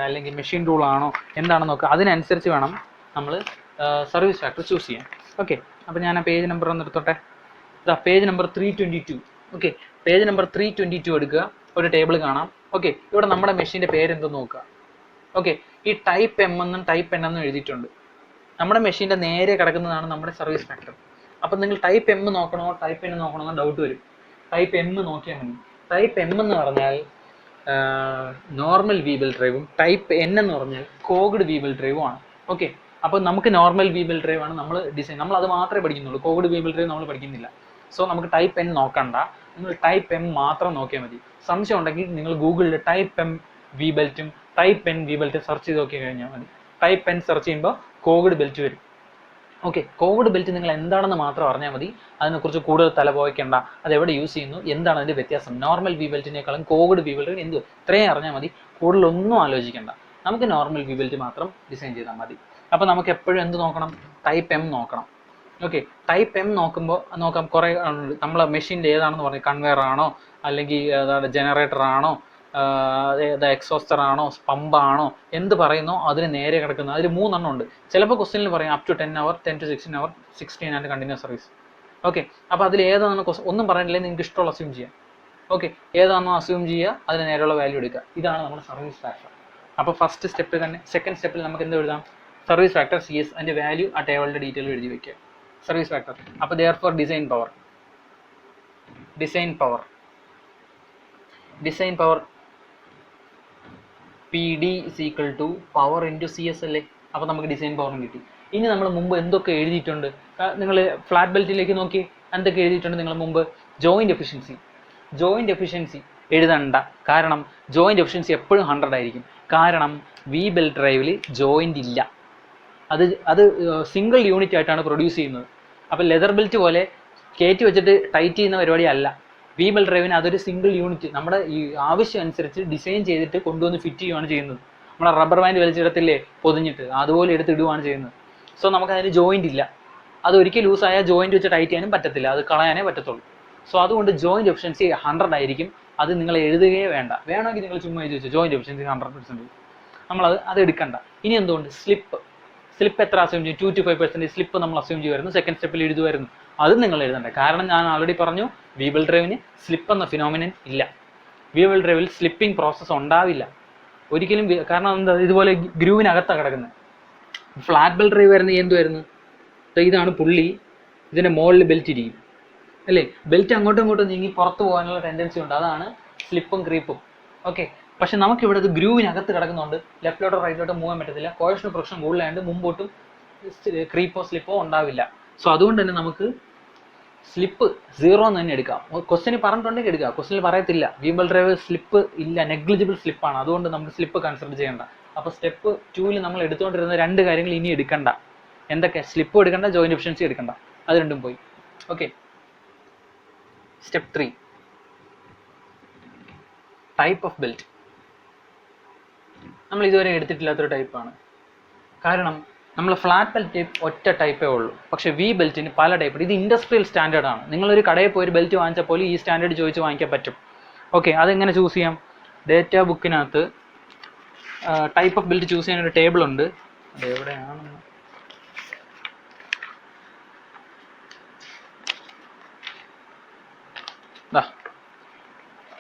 അല്ലെങ്കിൽ മെഷീൻ ടൂളാണോ, എന്താണെന്ന് നോക്കുക. അതിനനുസരിച്ച് വേണം നമ്മൾ സർവീസ് ഫാക്ടർ ചൂസ് ചെയ്യാൻ. ഓക്കെ, അപ്പോൾ ഞാൻ ആ പേജ് നമ്പർ ഒന്ന് എടുത്തോട്ടെ. ഇതാ page number 322. Okay, page number 322 എടുക്കുക. ഒരു ടേബിൾ കാണാം. ഓക്കെ, ഇവിടെ നമ്മുടെ മെഷീൻ്റെ പേരെന്തെന്ന് നോക്കുക. ഓക്കെ, ഈ ടൈപ്പ് M എന്നും ടൈപ്പ് N എന്നും എഴുതിയിട്ടുണ്ട്. നമ്മുടെ മെഷീൻ്റെ നേരെ കിടക്കുന്നതാണ് നമ്മുടെ സർവീസ് ഫാക്ടർ. അപ്പം നിങ്ങൾ ടൈപ്പ് M നോക്കണോ ടൈപ്പ് N നോക്കണോ എന്ന് ഡൗട്ട് വരും. ടൈപ്പ് M നോക്കിയാൽ മതി. ടൈപ്പ് M എന്ന് പറഞ്ഞാൽ നോർമൽ വി ബെൽറ്റ് ഡ്രൈവും ടൈപ്പ് N എന്ന് പറഞ്ഞാൽ കോഗ്ഡ് വി ബെൽറ്റ് ഡ്രൈവും ആണ്. ഓക്കെ, അപ്പോൾ നമുക്ക് നോർമൽ വി ബെൽറ്റ് ഡ്രൈവ് ആണ് നമ്മൾ ഡിസൈൻ, നമ്മൾ അത് മാത്രമേ പഠിക്കുന്നുള്ളൂ. കോഗ്ഡ് വി ബെൽറ്റ് ഡ്രൈവ് നമ്മൾ പഠിക്കുന്നില്ല. സോ നമുക്ക് ടൈപ്പ് N നോക്കണ്ട, നിങ്ങൾ ടൈപ്പ് M മാത്രം നോക്കിയാൽ മതി. സംശയം ഉണ്ടെങ്കിൽ നിങ്ങൾ ഗൂഗിളിൽ type M V belt type N V ബെൽറ്റും സെർച്ച് ചെയ്ത് നോക്കി കഴിഞ്ഞാൽ മതി. ടൈപ്പ് N സെർച്ച് ചെയ്യുമ്പോൾ കോഗ്ഡ് ബെൽറ്റ് വരും. ഓക്കെ, കോഡ് ബെൽറ്റ് നിങ്ങൾ എന്താണെന്ന് മാത്രം അറിഞ്ഞാൽ മതി. അതിനെക്കുറിച്ച് കൂടുതൽ തല പോയിക്കേണ്ട, അത് എവിടെ യൂസ് ചെയ്യുന്നു, എന്താണ് അതിൻ്റെ വ്യത്യാസം, നോർമൽ വി ബെൽറ്റിനേക്കാളും കോഡ് വി ബെൽറ്റിന് എന്ത്, ഇത്രയും അറിഞ്ഞാൽ മതി. കൂടുതലൊന്നും ആലോചിക്കേണ്ട, നമുക്ക് നോർമൽ വി ബെൽറ്റ് മാത്രം ഡിസൈൻ ചെയ്താൽ മതി. അപ്പോൾ നമുക്ക് എപ്പോഴും എന്ത് നോക്കണം, ടൈപ്പ് എം നോക്കണം. ഓക്കെ, ടൈപ്പ് എം നോക്കാം കുറേ നമ്മളെ മെഷീൻ്റെ ഏതാണെന്ന് പറഞ്ഞു, കൺവെയർ ആണോ അല്ലെങ്കിൽ ജനറേറ്റർ ആണോ, എക്സോസ്റ്റർ ആണോ, പമ്പാണോ, എന്ത് പറയുന്നോ അതിന് നേരെ കിടക്കുന്നത്. അതിൽ 3 എണ്ണം ഉണ്ട്. ചിലപ്പോൾ ക്വസ്റ്റ്യനിൽ പറയും up to 10 hour, 10 to 16 hour, 16 and continuous service. Okay, അപ്പോൾ അതിൽ ഏതാണെന്ന് ഒന്നും പറയണില്ലെങ്കിൽ നിങ്ങൾക്ക് ഇഷ്ടമുള്ള അസ്യൂം ചെയ്യാം. ഓക്കെ, ഏതാണെന്നോ അസ്യൂം ചെയ്യുക, അതിന് നേരെയുള്ള വാല്യൂ എടുക്കുക. ഇതാണ് നമ്മുടെ സർവീസ് ഫാക്ടർ. അപ്പോൾ ഫസ്റ്റ് സ്റ്റെപ്പ് തന്നെ. സെക്കൻഡ് സ്റ്റെപ്പിൽ നമുക്ക് എന്ത് എഴുതാം, സർവീസ് ഫാക്ടർ CS, അതിൻ്റെ വാല്യൂ ആ ടേബിളിൻ്റെ ഡീറ്റെയിൽ എഴുതി വയ്ക്കുക. Service factor. അപ്പോൾ therefore design power PD is equal to power into CS അല്ലേ. അപ്പോൾ നമുക്ക് ഡിസൈൻ പവറും കിട്ടി. ഇനി നമ്മൾ മുമ്പ് എന്തൊക്കെ എഴുതിയിട്ടുണ്ട്, നിങ്ങൾ ഫ്ലാറ്റ് ബെൽറ്റിലേക്ക് നോക്കി എന്തൊക്കെ എഴുതിയിട്ടുണ്ട് നിങ്ങൾ മുമ്പ്. ജോയിൻറ്റ് എഫിഷ്യൻസി എഴുതണ്ട, കാരണം ജോയിൻറ്റ് എഫിഷ്യൻസി എപ്പോഴും 100 ആയിരിക്കും. കാരണം വി ബെൽറ്റ് ഡ്രൈവിൽ ജോയിൻ്റ് ഇല്ല, അത് സിംഗിൾ യൂണിറ്റ് ആയിട്ടാണ് പ്രൊഡ്യൂസ് ചെയ്യുന്നത്. അപ്പോൾ ലെതർ ബെൽറ്റ് പോലെ കയറ്റി വെച്ചിട്ട് ടൈറ്റ് ചെയ്യുന്ന പരിപാടി അല്ല. വി ബെൽറ്റ് ഡ്രൈവിന് അതൊരു സിംഗിൾ യൂണിറ്റ് നമ്മുടെ ഈ ആവശ്യം അനുസരിച്ച് ഡിസൈൻ ചെയ്തിട്ട് കൊണ്ടുവന്ന് ഫിറ്റ് ചെയ്യുകയാണ് ചെയ്യുന്നത്. നമ്മളെ റബ്ബർ ബാൻഡ് വലിച്ചിടത്തില്ലേ പൊതിഞ്ഞിട്ട്, അതുപോലെ എടുത്തിടുകയാണ് ചെയ്യുന്നത്. സോ നമുക്ക് അതിന് ജോയിൻ്റ് ഇല്ല. അത് ഒരിക്കൽ ലൂസായാൽ ജോയിൻറ്റ് വെച്ച് ടൈറ്റ് ചെയ്യാനും പറ്റത്തില്ല, അത് കളയാനേ പറ്റത്തുള്ളൂ. സോ അതുകൊണ്ട് ജോയിൻറ്റ് എഫിഷ്യൻസി 100 ആയിരിക്കും. അത് നിങ്ങൾ എഴുതുകയേ വേണ്ട. വേണമെങ്കിൽ നിങ്ങൾ ചുമ്മാ എഴുതി വെച്ചു ജോയിൻറ്റ് എഫിഷ്യൻസി 100%. നമ്മളത് എടുക്കണ്ട. ഇനി എന്തുകൊണ്ട് സ്ലിപ്പ് എത്ര അസ്യൂം ചെയ്യും, 2 to 5% സ്ലിപ്പ് നമ്മൾ അസ്യൂം ചെയ്യുമായിരുന്നു. സെക്കൻഡ് സ്റ്റെപ്പിൽ എഴുതുമായിരുന്നു. അത് നിങ്ങൾ എഴുതണ്ട, കാരണം ഞാൻ ആൾറെഡി പറഞ്ഞു വി ബെൽറ്റ് ഡ്രൈവിന് സ്ലിപ്പ് എന്ന ഫിനോമിനൻ ഇല്ല. വി ബെൽറ്റ് ഡ്രൈവിൽ സ്ലിപ്പിംഗ് പ്രോസസ്സ് ഉണ്ടാവില്ല ഒരിക്കലും. കാരണം എന്താ, ഇതുപോലെ ഗ്രൂവിനകത്താണ് കിടക്കുന്നത്. ഫ്ലാറ്റ് ബെൽറ്റ് ഡ്രൈവ് വരുന്നത് എന്തുമായിരുന്നു, ഇതാണ് പുള്ളി, ഇതിൻ്റെ മുകളിൽ ബെൽറ്റ് ഇരിക്കും അല്ലേ. ബെൽറ്റ് അങ്ങോട്ടും ഇങ്ങോട്ടും നീങ്ങി പുറത്ത് പോകാനുള്ള ടെൻഡൻസി ഉണ്ട്, അതാണ് സ്ലിപ്പും ക്രീപ്പും. ഓക്കെ, പക്ഷെ നമുക്കിവിടെ ഇത് ഗ്രൂവിനകത്ത് കിടക്കുന്നുണ്ട്, ലെഫ്റ്റിലോട്ടോ റൈറ്റിലോട്ടോ മൂവ് ചെയ്യാൻ പറ്റത്തില്ല. കോഹെഷൻ പ്രശ്നം കൂടുതലായതുകൊണ്ട് മുമ്പോട്ടും ക്രീപ്പോ സ്ലിപ്പോ ഉണ്ടാവില്ല. സോ അതുകൊണ്ട് തന്നെ നമുക്ക് സ്ലിപ്പ് 0 എന്ന് തന്നെ എടുക്കാം. ക്വസ്റ്റ്യൻ പറഞ്ഞിട്ടുണ്ടെങ്കിൽ എടുക്കുക, ക്വസ്റ്റ്യനിൽ പറയത്തില്ല വി ബെൽറ്റ് ഡ്രൈവ് സ്ലിപ്പ് ഇല്ല, നെഗ്ലിജിബിൾ സ്ലിപ്പാണ്, അതുകൊണ്ട് നമുക്ക് സ്ലിപ്പ് കൺസിഡർ ചെയ്യേണ്ട. അപ്പോൾ സ്റ്റെപ്പ് 2 നമ്മൾ എടുത്തുകൊണ്ടിരുന്ന 2 കാര്യങ്ങൾ ഇനി എടുക്കണ്ട. എന്തൊക്കെ, സ്ലിപ്പും എടുക്കണ്ട, ജോയിൻറ്റ് എഫിഷ്യൻസി എടുക്കണ്ട, അത് രണ്ടും പോയി. Okay, step 3 type of belt. നമ്മൾ ഇതുവരെ എടുത്തിട്ടില്ലാത്തൊരു ടൈപ്പാണ്. കാരണം നമ്മൾ ഫ്ലാറ്റ് ബെൽറ്റ് ഒറ്റ ടൈപ്പേ ഉള്ളൂ, പക്ഷേ വി ബെൽറ്റിന് പല ടൈപ്പ്. ഇത് ഇൻഡസ്ട്രിയൽ സ്റ്റാൻഡേർഡാണ്. നിങ്ങളൊരു കടയിൽ പോയി ഒരു ബെൽറ്റ് വാങ്ങിച്ചാൽ പോലും ഈ സ്റ്റാൻഡേർഡ് ചോദിച്ച് വാങ്ങിക്കാൻ പറ്റും. ഓക്കെ, അതെങ്ങനെ ചൂസ് ചെയ്യാം, ഡേറ്റ ബുക്കിനകത്ത് ടൈപ്പ് ഓഫ് ബെൽറ്റ് ചൂസ് ചെയ്യാനൊരു ടേബിൾ ഉണ്ട്. അത് എവിടെയാണെന്ന്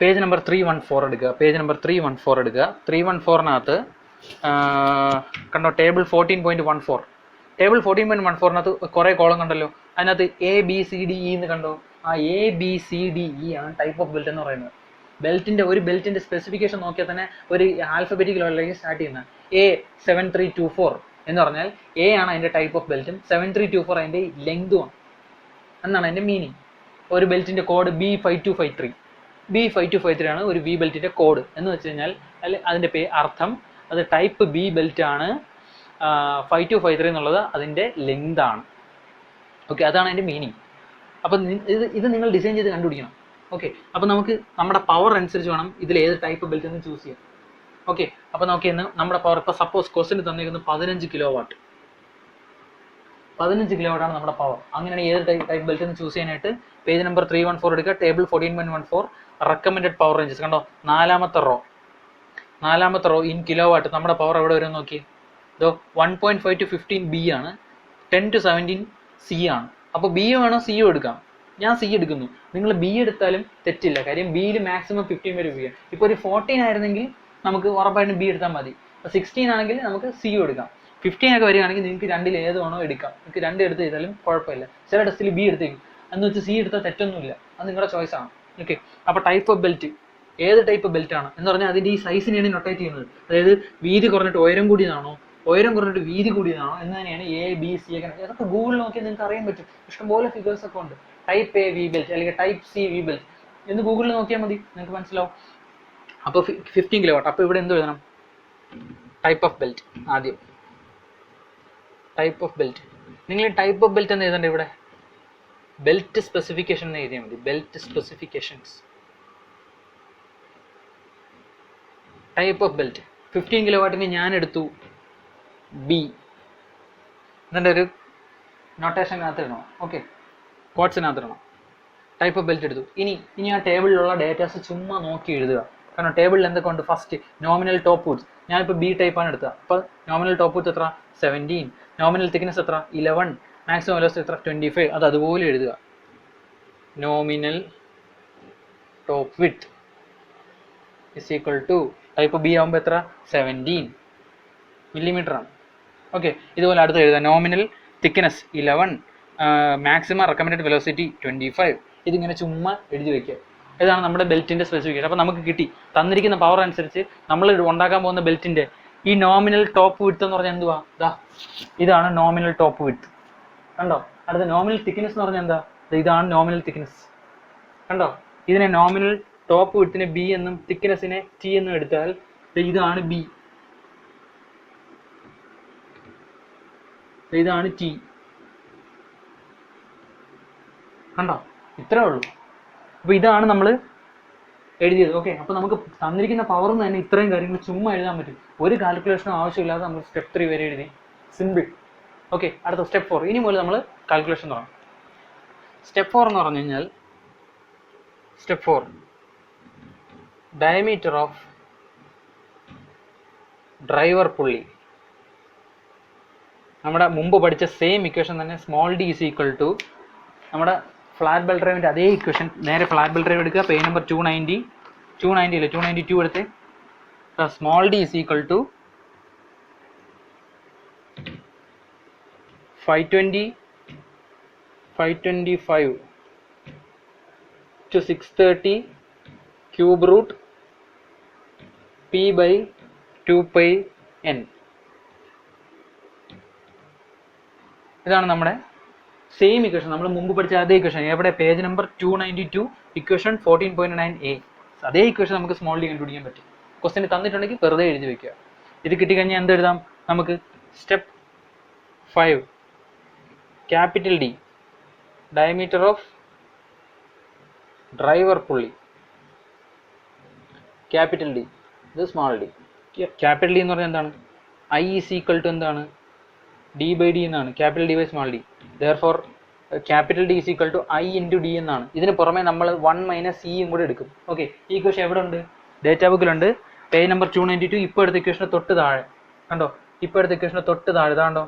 പേജ് നമ്പർ 314 എടുക്കുക. 314നകത്ത് കണ്ടോ, ടേബിൾ 14.14. ടേബിൾ 14.14നകത്ത് കുറേ കോളം കണ്ടല്ലോ. അതിനകത്ത് ABCDE എന്ന് കണ്ടോ. ആ ABCDE ആണ് ടൈപ്പ് ഓഫ് ബെൽറ്റ് എന്ന് പറയുന്നത്. ഒരു ബെൽറ്റിന്റെ സ്പെസിഫിക്കേഷൻ നോക്കിയാൽ തന്നെ ഒരു ആൽഫബറ്റിക്കൽ ഓർഡറിലേക്ക് സ്റ്റാർട്ട് ചെയ്യുന്നത്. A7324 എന്ന് പറഞ്ഞാൽ A ആണ് അതിന്റെ ടൈപ്പ് ഓഫ് ബെൽറ്റും 7324 അതിന്റെ ലെങ്തുമാണ് എന്നാണ് അതിന്റെ മീനിങ്. ഒരു ബെൽറ്റിന്റെ കോഡ് B5253 ആണ് ഒരു വി ബെൽറ്റിന്റെ കോഡ്. എന്ന് വെച്ച് കഴിഞ്ഞാൽ അതിന്റെ അർത്ഥം അത് ടൈപ്പ് B ബെൽറ്റ് ആണ്. 5253 എന്നുള്ളത് അതിന്റെ ലെങ്ത് ആണ്. ഓക്കെ, അതാണ് അതിന്റെ മീനിങ്. അപ്പം ഇത് നിങ്ങൾ ഡിസൈൻ ചെയ്ത് കണ്ടുപിടിക്കണം. ഓക്കെ, അപ്പോൾ നമുക്ക് നമ്മുടെ പവർ അനുസരിച്ച് വേണം ഇതിൽ ഏത് ടൈപ്പ് ബെൽറ്റ് എന്ന് ചൂസ് ചെയ്യാം. ഓക്കെ, അപ്പോൾ നോക്കിയെന്ന് നമ്മുടെ പവർ ഇപ്പോൾ സപ്പോസ് ക്വസ്റ്റിന് തന്നിരിക്കുന്നത് 15 കിലോവാട്ട്. 15 കിലോവാട്ടാണ് നമ്മുടെ പവർ. അങ്ങനെയാണ് ഏത് ടൈപ്പ് ബെൽറ്റ് എന്ന് ചൂസ് ചെയ്യാനായിട്ട് പേജ് നമ്പർ 314 എടുക്കുക. ടേബിൾ 14.14 റെക്കമെൻഡഡ് പവർ റേഞ്ചസ് കണ്ടോ. നാലാമത്തെ റോ ഇൻ കിലോവാട്ട് നമ്മുടെ പവർ എവിടെ വരും നോക്കി. ഇതോ 1.5 to 15 B ആണ്, 10 to 17 C ആണ്. അപ്പോൾ B വേണോ C എടുക്കാം. ഞാൻ C എടുക്കുന്നു. നിങ്ങൾ B എടുത്താലും തെറ്റില്ല, കാര്യം Bയിൽ മാക്സിമം 15 വരെ ഉപയോഗിക്കാം. ഇപ്പോൾ ഒരു 14 ആയിരുന്നെങ്കിൽ നമുക്ക് ഉറപ്പായിട്ടും B എടുത്താൽ മതി. അപ്പോൾ 16 ആണെങ്കിൽ നമുക്ക് C എടുക്കാം. 15 ഒക്കെ വരികയാണെങ്കിൽ നിങ്ങൾക്ക് രണ്ടിൽ ഏത് വേണോ എടുക്കാം. നിങ്ങൾക്ക് 2 എടുത്ത് ചെയ്താലും കുഴപ്പമില്ല. ചില ടെസ്റ്റിൽ B എടുത്തേക്കും, എന്ന് വെച്ച് C എടുത്താൽ തെറ്റൊന്നുമില്ല, അത് നിങ്ങളുടെ ചോയ്സാണ്. ഓക്കെ, അപ്പോൾ ടൈപ്പ് ഓഫ് ബെൽറ്റ് ഏത് ടൈപ്പ് ബെൽറ്റ് ആണ് എന്ന് പറഞ്ഞാൽ അതിൻ്റെ ഈ സൈസിനെയാണ് നൊട്ടേറ്റ് ചെയ്യുന്നത്. അതായത് വീതി കുറഞ്ഞിട്ട് ഉയരം കൂടിയതാണോ, ഉയരം കുറഞ്ഞിട്ട് വീതി കൂടിയതാണോ എന്ന് തന്നെയാണ് ABC ഒക്കെ. അതൊക്കെ ഗൂഗിളിൽ നോക്കിയാൽ നിങ്ങൾക്ക് അറിയാൻ പറ്റും. ഇഷ്ടംപോലെ ഫിഗേഴ്സ് ഒക്കെ ഉണ്ട്. ടൈപ്പ് A വി ബെൽറ്റ് അല്ലെങ്കിൽ ടൈപ്പ് C വി ബെൽറ്റ് എന്ന് ഗൂഗിളിൽ നോക്കിയാൽ മതി, നിങ്ങൾക്ക് മനസ്സിലാവും. അപ്പോൾ 15 കിലോവാട്ട്. അപ്പോൾ ഇവിടെ എന്ത് എഴുതണം, ടൈപ്പ് ഓഫ് ബെൽറ്റ്. ആദ്യം ടൈപ്പ് ഓഫ് ബെൽറ്റ് നിങ്ങൾ ടൈപ്പ് ഓഫ് ബെൽറ്റ് എന്ന് എഴുതണ്ട, ഇവിടെ ബെൽറ്റ് സ്പെസിഫിക്കേഷൻ എന്ന് എഴുതിയാൽ മതി. Belt specifications, type of belt 15 കിലോവാട്ടിന് ഞാൻ എടുത്തു ബി, എന്നിട്ട് ഒരു നൊട്ടേഷനകത്ത് ഇടണം. ഓക്കെ, കോഡ്സിനകത്ത് ഇടണം. ടൈപ്പ് ഓഫ് ബെൽറ്റ് എടുത്തു. ഇനി ആ ടേബിളിലുള്ള ഡേറ്റാസ് ചുമ്മാ നോക്കി എഴുതുക. കാരണം ടേബിളിൽ എന്തൊക്കെ ഉണ്ട്? ഫസ്റ്റ് നോമിനൽ ടോപ്പ് വുഡ്സ്, ഞാനിപ്പോൾ ബി ടൈപ്പാണ് എടുത്തത്. അപ്പോൾ നോമിനൽ ടോപ്പ് വുഡ്സ് എത്ര? 17. നോമിനൽ തിക്നെസ് എത്ര? 11. മാക്സിമം വെലോസിറ്റി എത്ര? 25. അത് അതുപോലെ എഴുതുക. Nominal top width is equal to type B ആകുമ്പോൾ എത്ര? 17 മില്ലിമീറ്റർ ആണ്. ഓക്കെ, ഇതുപോലെ അടുത്ത് എഴുതുക. Nominal thickness 11, maximum recommended velocity 25. ഇതിങ്ങനെ ചുമ്മാ എഴുതി വയ്ക്കുക. ഇതാണ് നമ്മുടെ ബെൽറ്റിൻ്റെ സ്പെസിഫിക്കേഷൻ. അപ്പോൾ നമുക്ക് കിട്ടി തന്നിരിക്കുന്ന പവർ അനുസരിച്ച് നമ്മൾ ഉണ്ടാക്കാൻ പോകുന്ന ബെൽറ്റിൻ്റെ ഈ നോമിനൽ ടോപ്പ് വിഡ്ത്ത് എന്ന് പറഞ്ഞാൽ എന്തുവാ? ഇതാണ് നോമിനൽ ടോപ്പ് വിഡ്ത്ത്. കണ്ടോ? അടുത്ത നോമിനൽ തിക്നെസ് എന്ന് പറഞ്ഞാൽ എന്താ? ഇതാണ് നോമിനൽ തിക്നെസ്. കണ്ടോ? ഇതിനെ നോമിനൽ ടോപ്പ് വിഡ്ത്തിനെ ബി എന്നും തിക്നെസ്സിനെ ടി എന്നും എടുത്താൽ ഇതാണ് ബി, ഇതാണ് ടി. കണ്ടോ? ഇത്രേ ഉള്ളൂ. അപ്പോൾ ഇതാണ് നമ്മൾ എഴുതിയത്. ഓക്കെ, അപ്പോൾ നമുക്ക് തന്നിരിക്കുന്ന പവറിൽ നിന്ന് തന്നെ ഇത്രയും കാര്യങ്ങൾ ചുമ്മാ എഴുതാൻ പറ്റും. ഒരു കാൽക്കുലേഷനും ആവശ്യമില്ലാതെ നമ്മൾ സ്റ്റെപ്പ് 3 വരെ എഴുതി. സിമ്പിൾ. ഓക്കെ, അടുത്ത സ്റ്റെപ്പ് 4. ഇനി മുതൽ നമ്മൾ കാൽക്കുലേഷൻ തുടങ്ങാം. സ്റ്റെപ്പ് 4 എന്ന് പറഞ്ഞു കഴിഞ്ഞാൽ, സ്റ്റെപ്പ് 4 ഡയമീറ്റർ ഓഫ് ഡ്രൈവർ പുള്ളി. നമ്മുടെ മുമ്പ് പഠിച്ച സെയിം ഇക്വേഷൻ തന്നെ, small D is equal to നമ്മുടെ ഫ്ലാറ്റ് ബെൽറ്റ് ഡ്രൈവിൻ്റെ അതേ ഇക്വേഷൻ. നേരെ ഫ്ലാറ്റ് ബെൽറ്റ് ഡ്രൈവ് എടുക്കുക. പേജ് നമ്പർ 292 എടുത്ത് small D is equal to 525 to 630 cube root p by 2 pi n. ഇതാണ് നമ്മുടെ സെയിം ഇക്വേഷൻ, നമ്മൾ മുമ്പ് പഠിച്ച അതേ ഇക്വേഷൻ. എവിടെ? Page number 292, equation 14.9a. അതേ ഇക്വേഷൻ നമുക്ക് സ്മോൾ ഡി കണ്ടുപിടിക്കാൻ പറ്റും. ക്വസ്റ്റ്യൻ തന്നിട്ടുണ്ടെങ്കിൽ വെറുതെ എഴുതി വയ്ക്കുക. ഇത് കിട്ടിക്കഴിഞ്ഞാൽ എന്ത് എഴുതാം നമുക്ക്? Step 5 capital D, diameter of driver pulley. Capital D, ഇത് സ്മോൾ ഡി. ക്യാപിറ്റൽ ഡി എന്ന് പറഞ്ഞാൽ എന്താണ്? ഐ ഈസ് ഈക്വൽ ടു എന്താണ്? ഡി ബൈ ഡി എന്നാണ്. Capital D by small D. Therefore capital D is equal to I into D എന്നാണ്. ഇതിന് പുറമെ നമ്മൾ 1 മൈനസ് ഇയും കൂടെ എടുക്കും. ഓക്കെ, ഈ ഇക്വേഷൻ എവിടെ ഉണ്ട്? ഡേറ്റാ ബുക്കിലുണ്ട്. Page number 292. ഇപ്പോൾ എടുത്ത ഇക്വേഷന് തൊട്ട് താഴെ കണ്ടോ? ഇപ്പോൾ എടുത്ത ഇക്വേഷന് തൊട്ട് താഴെ ഇതാണ്ടോ?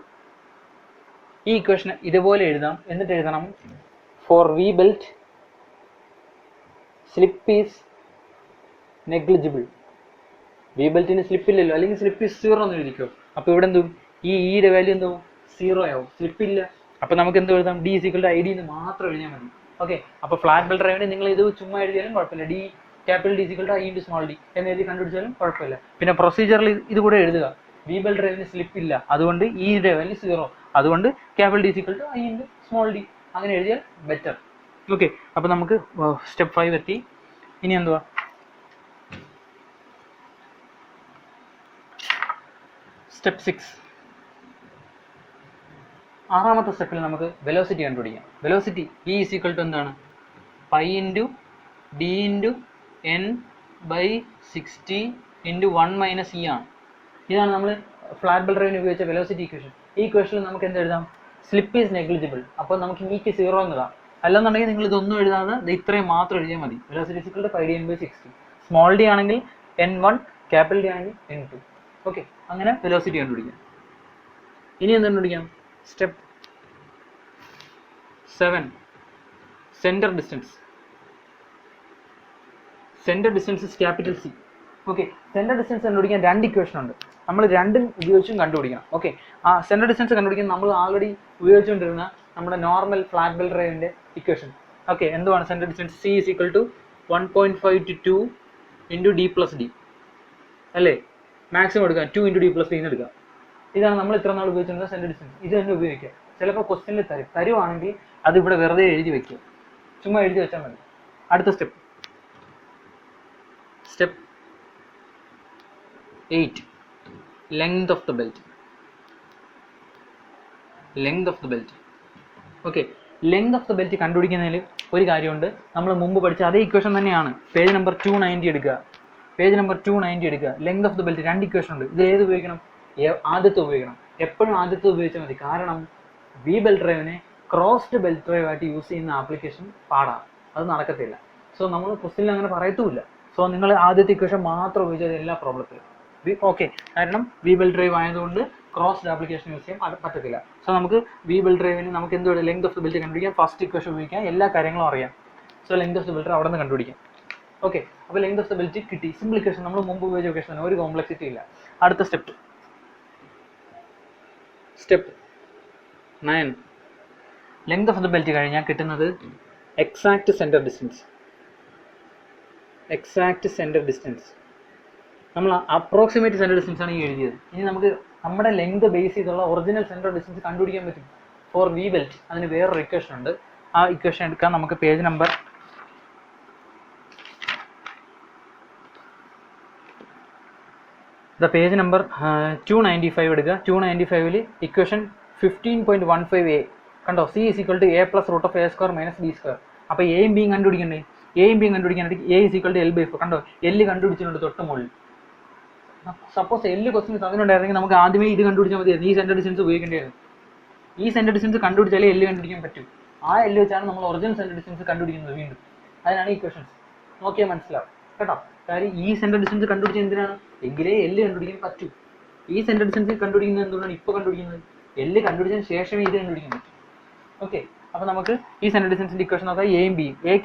ഈ ഇക്വേഷന് ഇതുപോലെ എഴുതാം. എന്നിട്ട് എഴുതണം for V belt slip is negligible. V ബെൽറ്റിന് സ്ലിപ്പ് ഇല്ലല്ലോ, അല്ലെങ്കിൽ സ്ലിപ്പ് ഈസ് 0 എന്ന് എഴുതിക്കോ. അപ്പോൾ ഇവിടെ എന്തും ഈയുടെ വാല്യൂ എന്തോ 0 ആവും, സ്ലിപ്പ് ഇല്ല. അപ്പോൾ നമുക്ക് എന്ത് എഴുതാം? D is equal to I D എന്ന് മാത്രം എഴുതിയാൽ മതി. ഓക്കെ, അപ്പോൾ ഫ്ലാറ്റ് ബെൽറ്റ് ഡ്രൈവിന് നിങ്ങൾ ഇത് ചുമ്മാ എഴുതിയാലും കുഴപ്പമില്ല. D capital D is equal to I into small D എന്ന് എഴുതി കണ്ടുപിടിച്ചാലും കുഴപ്പമില്ല. പിന്നെ പ്രൊസീജിയറിൽ ഇത് കൂടെ എഴുതുക. വി ബെൽറ്റ് ഡ്രൈവിന് സ്ലിപ്പ് ഇല്ല, അതുകൊണ്ട് ഈയുടെ വാല്യൂ 0, അതുകൊണ്ട് capital D is equal to I into small D അങ്ങനെ എഴുതിയാൽ ബെറ്റർ. ഓക്കെ, അപ്പോൾ നമുക്ക് സ്റ്റെപ്പ് 5 എത്തി. ഇനി എന്തുവാ? സ്റ്റെപ്പ് 6. ആറാമത്തെ സ്റ്റെപ്പിൽ നമുക്ക് വെലോസിറ്റി കണ്ടുപിടിക്കാം. Velocity V is equal to എന്താണ്? Pi into D into N by 60 into 1 minus E ആണ്. ഇതാണ് നമ്മൾ ഫ്ലാറ്റ് ബെൽറ്റ് ഡ്രൈവിന് ഉപയോഗിച്ച വെലോസിറ്റി ഇക്വേഷൻ. ഈ ഇക്വേഷനിൽ നമുക്ക് എന്ത് എഴുതാം? Slip is negligible. അപ്പോൾ നമുക്ക് ഇക്ക് 0 എന്നിടാം. അല്ലെന്നുണ്ടെങ്കിൽ നിങ്ങൾ ഇതൊന്നും എഴുതാതെ ഇത്രയും മാത്രം എഴുതിയാൽ മതി. Velocity is equal to pi D N by 60. Small D ആണെങ്കിൽ n1, ക്യാപിറ്റൽ ഡി ആണെങ്കിൽ n2. ഓക്കെ, അങ്ങനെ വെലോസിറ്റി കണ്ടുപിടിക്കാം. ഇനി എന്ത് കണ്ടുപിടിക്കാം? Step 7 centre distance. Centre distance is capital C. Okay, centre distance കണ്ടുപിടിക്കാൻ 2 ഇക്വേഷൻ ഉണ്ട്. നമ്മൾ രണ്ടും ഉപയോഗിച്ചും കണ്ടുപിടിക്കണം. ഓക്കെ, ആ സെൻറ്റർ ഡിസ്റ്റൻസ് കണ്ടുപിടിക്കാൻ നമ്മൾ ആൾറെഡി ഉപയോഗിച്ചുകൊണ്ടിരുന്ന നമ്മുടെ നോർമൽ ഫ്ലാറ്റ് ബെൽറ്റ് ഡ്രൈവിൻ്റെ ഇക്വേഷൻ. ഓക്കെ, എന്തുവാണ് centre distance? C is equal to 1.5 to 2 into D plus D അല്ലേ? മാക്സിമം എടുക്കാം 2 ഇൻറ്റു ഡി പ്ലസ് ഡി എന്ന് എടുക്കാം. ഇതാണ് നമ്മൾ ഇത്ര നാൾ ഉപയോഗിച്ചിരുന്ന സെൻറ്റർ ഡിസ്റ്റൻസ്. ഇത് തന്നെ ഉപയോഗിക്കുക. ചിലപ്പോൾ ക്വസ്റ്റ്യനിൽ തരുവാണെങ്കിൽ അത് ഇവിടെ വെറുതെ എഴുതി വയ്ക്കുക, ചുമ്മാ എഴുതി വെച്ചാൽ മതി. അടുത്ത step 8 length of the belt. Length of the belt. Okay, length of the belt കണ്ടുപിടിക്കുന്നതിൽ ഒരു കാര്യമുണ്ട്. നമ്മൾ മുമ്പ് പഠിച്ച അതേ ഇക്വേഷൻ തന്നെയാണ്. പേജ് നമ്പർ 290 എടുക്കുക. പേജ് നമ്പർ 290 എടുക്കുക. Length of the belt 2 equation ഉണ്ട്. ഇത് ഏത് ഉപയോഗിക്കണം? ആദ്യത്തെ ഉപയോഗിക്കണം. എപ്പോഴും ആദ്യത്തെ ഉപയോഗിച്ചാൽ മതി. കാരണം വി ബെൽറ്റ് ഡ്രൈവിനെ ക്രോസ്ഡ് ബെൽറ്റ് ഡ്രൈവ് ആയിട്ട് യൂസ് ചെയ്യുന്ന ആപ്ലിക്കേഷൻ പാടാണ്, അത് നടക്കത്തില്ല. സോ നമ്മൾ ക്വസ്റ്റ്യനിൽ അങ്ങനെ പറയത്തുമില്ല. സോ നിങ്ങൾ ആദ്യത്തെ ഇക്വേഷൻ മാത്രം ഉപയോഗിച്ചാൽ എല്ലാ പ്രോബ്ലത്തിലും ഓക്കെ. കാരണം വി ബെൽറ്റ് ഡ്രൈവ് ആയതുകൊണ്ട് ക്രോസ്ഡ് ആപ്ലിക്കേഷൻ യൂസ് ചെയ്യാൻ പറ്റത്തില്ല. സോ നമുക്ക് വി ബെൽറ്റ് ഡ്രൈവിന് നമുക്ക് എന്തുകൊണ്ട് ലെങ്ത് ഓഫ് ദ ബെൽറ്റ് കണ്ടുപിടിക്കാം, ഫസ്റ്റ് ഇക്വേഷൻ ഉപയോഗിക്കാം, എല്ലാ കാര്യങ്ങളും അറിയാം. So length of the belt അവിടെ നിന്ന് കണ്ടുപിടിക്കാം. ഓക്കെ, അപ്പോൾ ലെങ്ത് ഓഫ് ദ ബെൽറ്റ് കിട്ടി. സിമ്പിൾ ഇക്വേഷൻ, നമ്മൾ മുമ്പ് ഉപയോഗിച്ച ഇക്വേഷൻ തന്നെ, ഒരു കോംപ്ലക്സിറ്റി ഇല്ല. അടുത്ത step 9. Length of the belt കഴിഞ്ഞാൽ കിട്ടുന്നത് exact centre distance. Exact centre distance നമ്മൾ അപ്രോക്സിമേറ്റ് സെൻറ്റർ ഡിസ്റ്റൻസ് ആണ് ഈ എഴുതിയത്. ഇനി നമുക്ക് നമ്മുടെ ലെങ്ത് ബേസ് ചെയ്തുള്ള ഒറിജിനൽ സെൻറ്റർ ഡിസ്റ്റൻസ് കണ്ടുപിടിക്കാൻ പറ്റും ഫോർ വി ബെൽറ്റ്. അതിന് വേറൊരു ഇക്വേഷൻ ഉണ്ട്. ആ ഇക്വേഷൻ എടുക്കാൻ നമുക്ക് പേജ് നമ്പർ 295 എടുക്കുക. 295 ഇക്വേഷൻ 15.15a കണ്ടോ, C = a + √(a² - b²). അപ്പോൾ എയും ബിയും കണ്ടുപിടിക്കണ്ടേ? എയും ബിയും കണ്ടുപിടിക്കാനായിട്ട് a = l/4 കണ്ടോ, എല്ല് കണ്ടുപിടിച്ചിട്ടുണ്ട് തൊട്ട് മുകളിൽ. സപ്പോസ് എല്ല് ക്വസ്റ്റ്യൻ തന്നിട്ടുണ്ടായിരുന്നെങ്കിൽ നമുക്ക് ആദ്യമേ ഇത് കണ്ടുപിടിച്ചാൽ മതിയായിരുന്നു. ഈ സെൻറ്റർ ഡിസ്റ്റൻസ് ഉപയോഗിക്കേണ്ടതായിരുന്നു. ഈ സെൻറ്റർ ഡിസ്റ്റൻസ് കണ്ടുപിടിച്ചാലേ എല്ല് കണ്ടുപിടിക്കാൻ പറ്റും. ആ എല്ല് വെച്ചാണ് നമ്മൾ ഒറിജിനൽ സെൻറ്റർ ഡിസ്റ്റൻസ് കണ്ടുപിടിക്കുന്നത് വീണ്ടും. അതിനാണ് ഇക്വേഷൻസ്. നോക്കിയാൽ മനസ്സിലാവും കേട്ടോ. കാര്യം ഈ സെൻറ്റർ ഡിസ്റ്റൻസ് കണ്ടുപിടിച്ചത് എന്തിനാണ്? എങ്കിലേ എല്ല് കണ്ടുപിടിക്കാൻ പറ്റൂ. ഈ സെൻറ്റർ ഡിസ്റ്റൻസ് കണ്ടുപിടിക്കുന്നത് എന്തുകൊണ്ടാണ് ഇപ്പോൾ കണ്ടുപിടിക്കുന്നത്? എല്ല് കണ്ടുപിടിച്ചതിന് ശേഷമേ ഇത് കണ്ടുപിടിക്കാൻ പറ്റും. ഓക്കെ, അപ്പോൾ നമുക്ക് ഈ സെൻറ്റർ ഡിസ്റ്റൻസിൻ്റെ ഇക്വേഷൻ നോക്കാം. എയും ബിയും,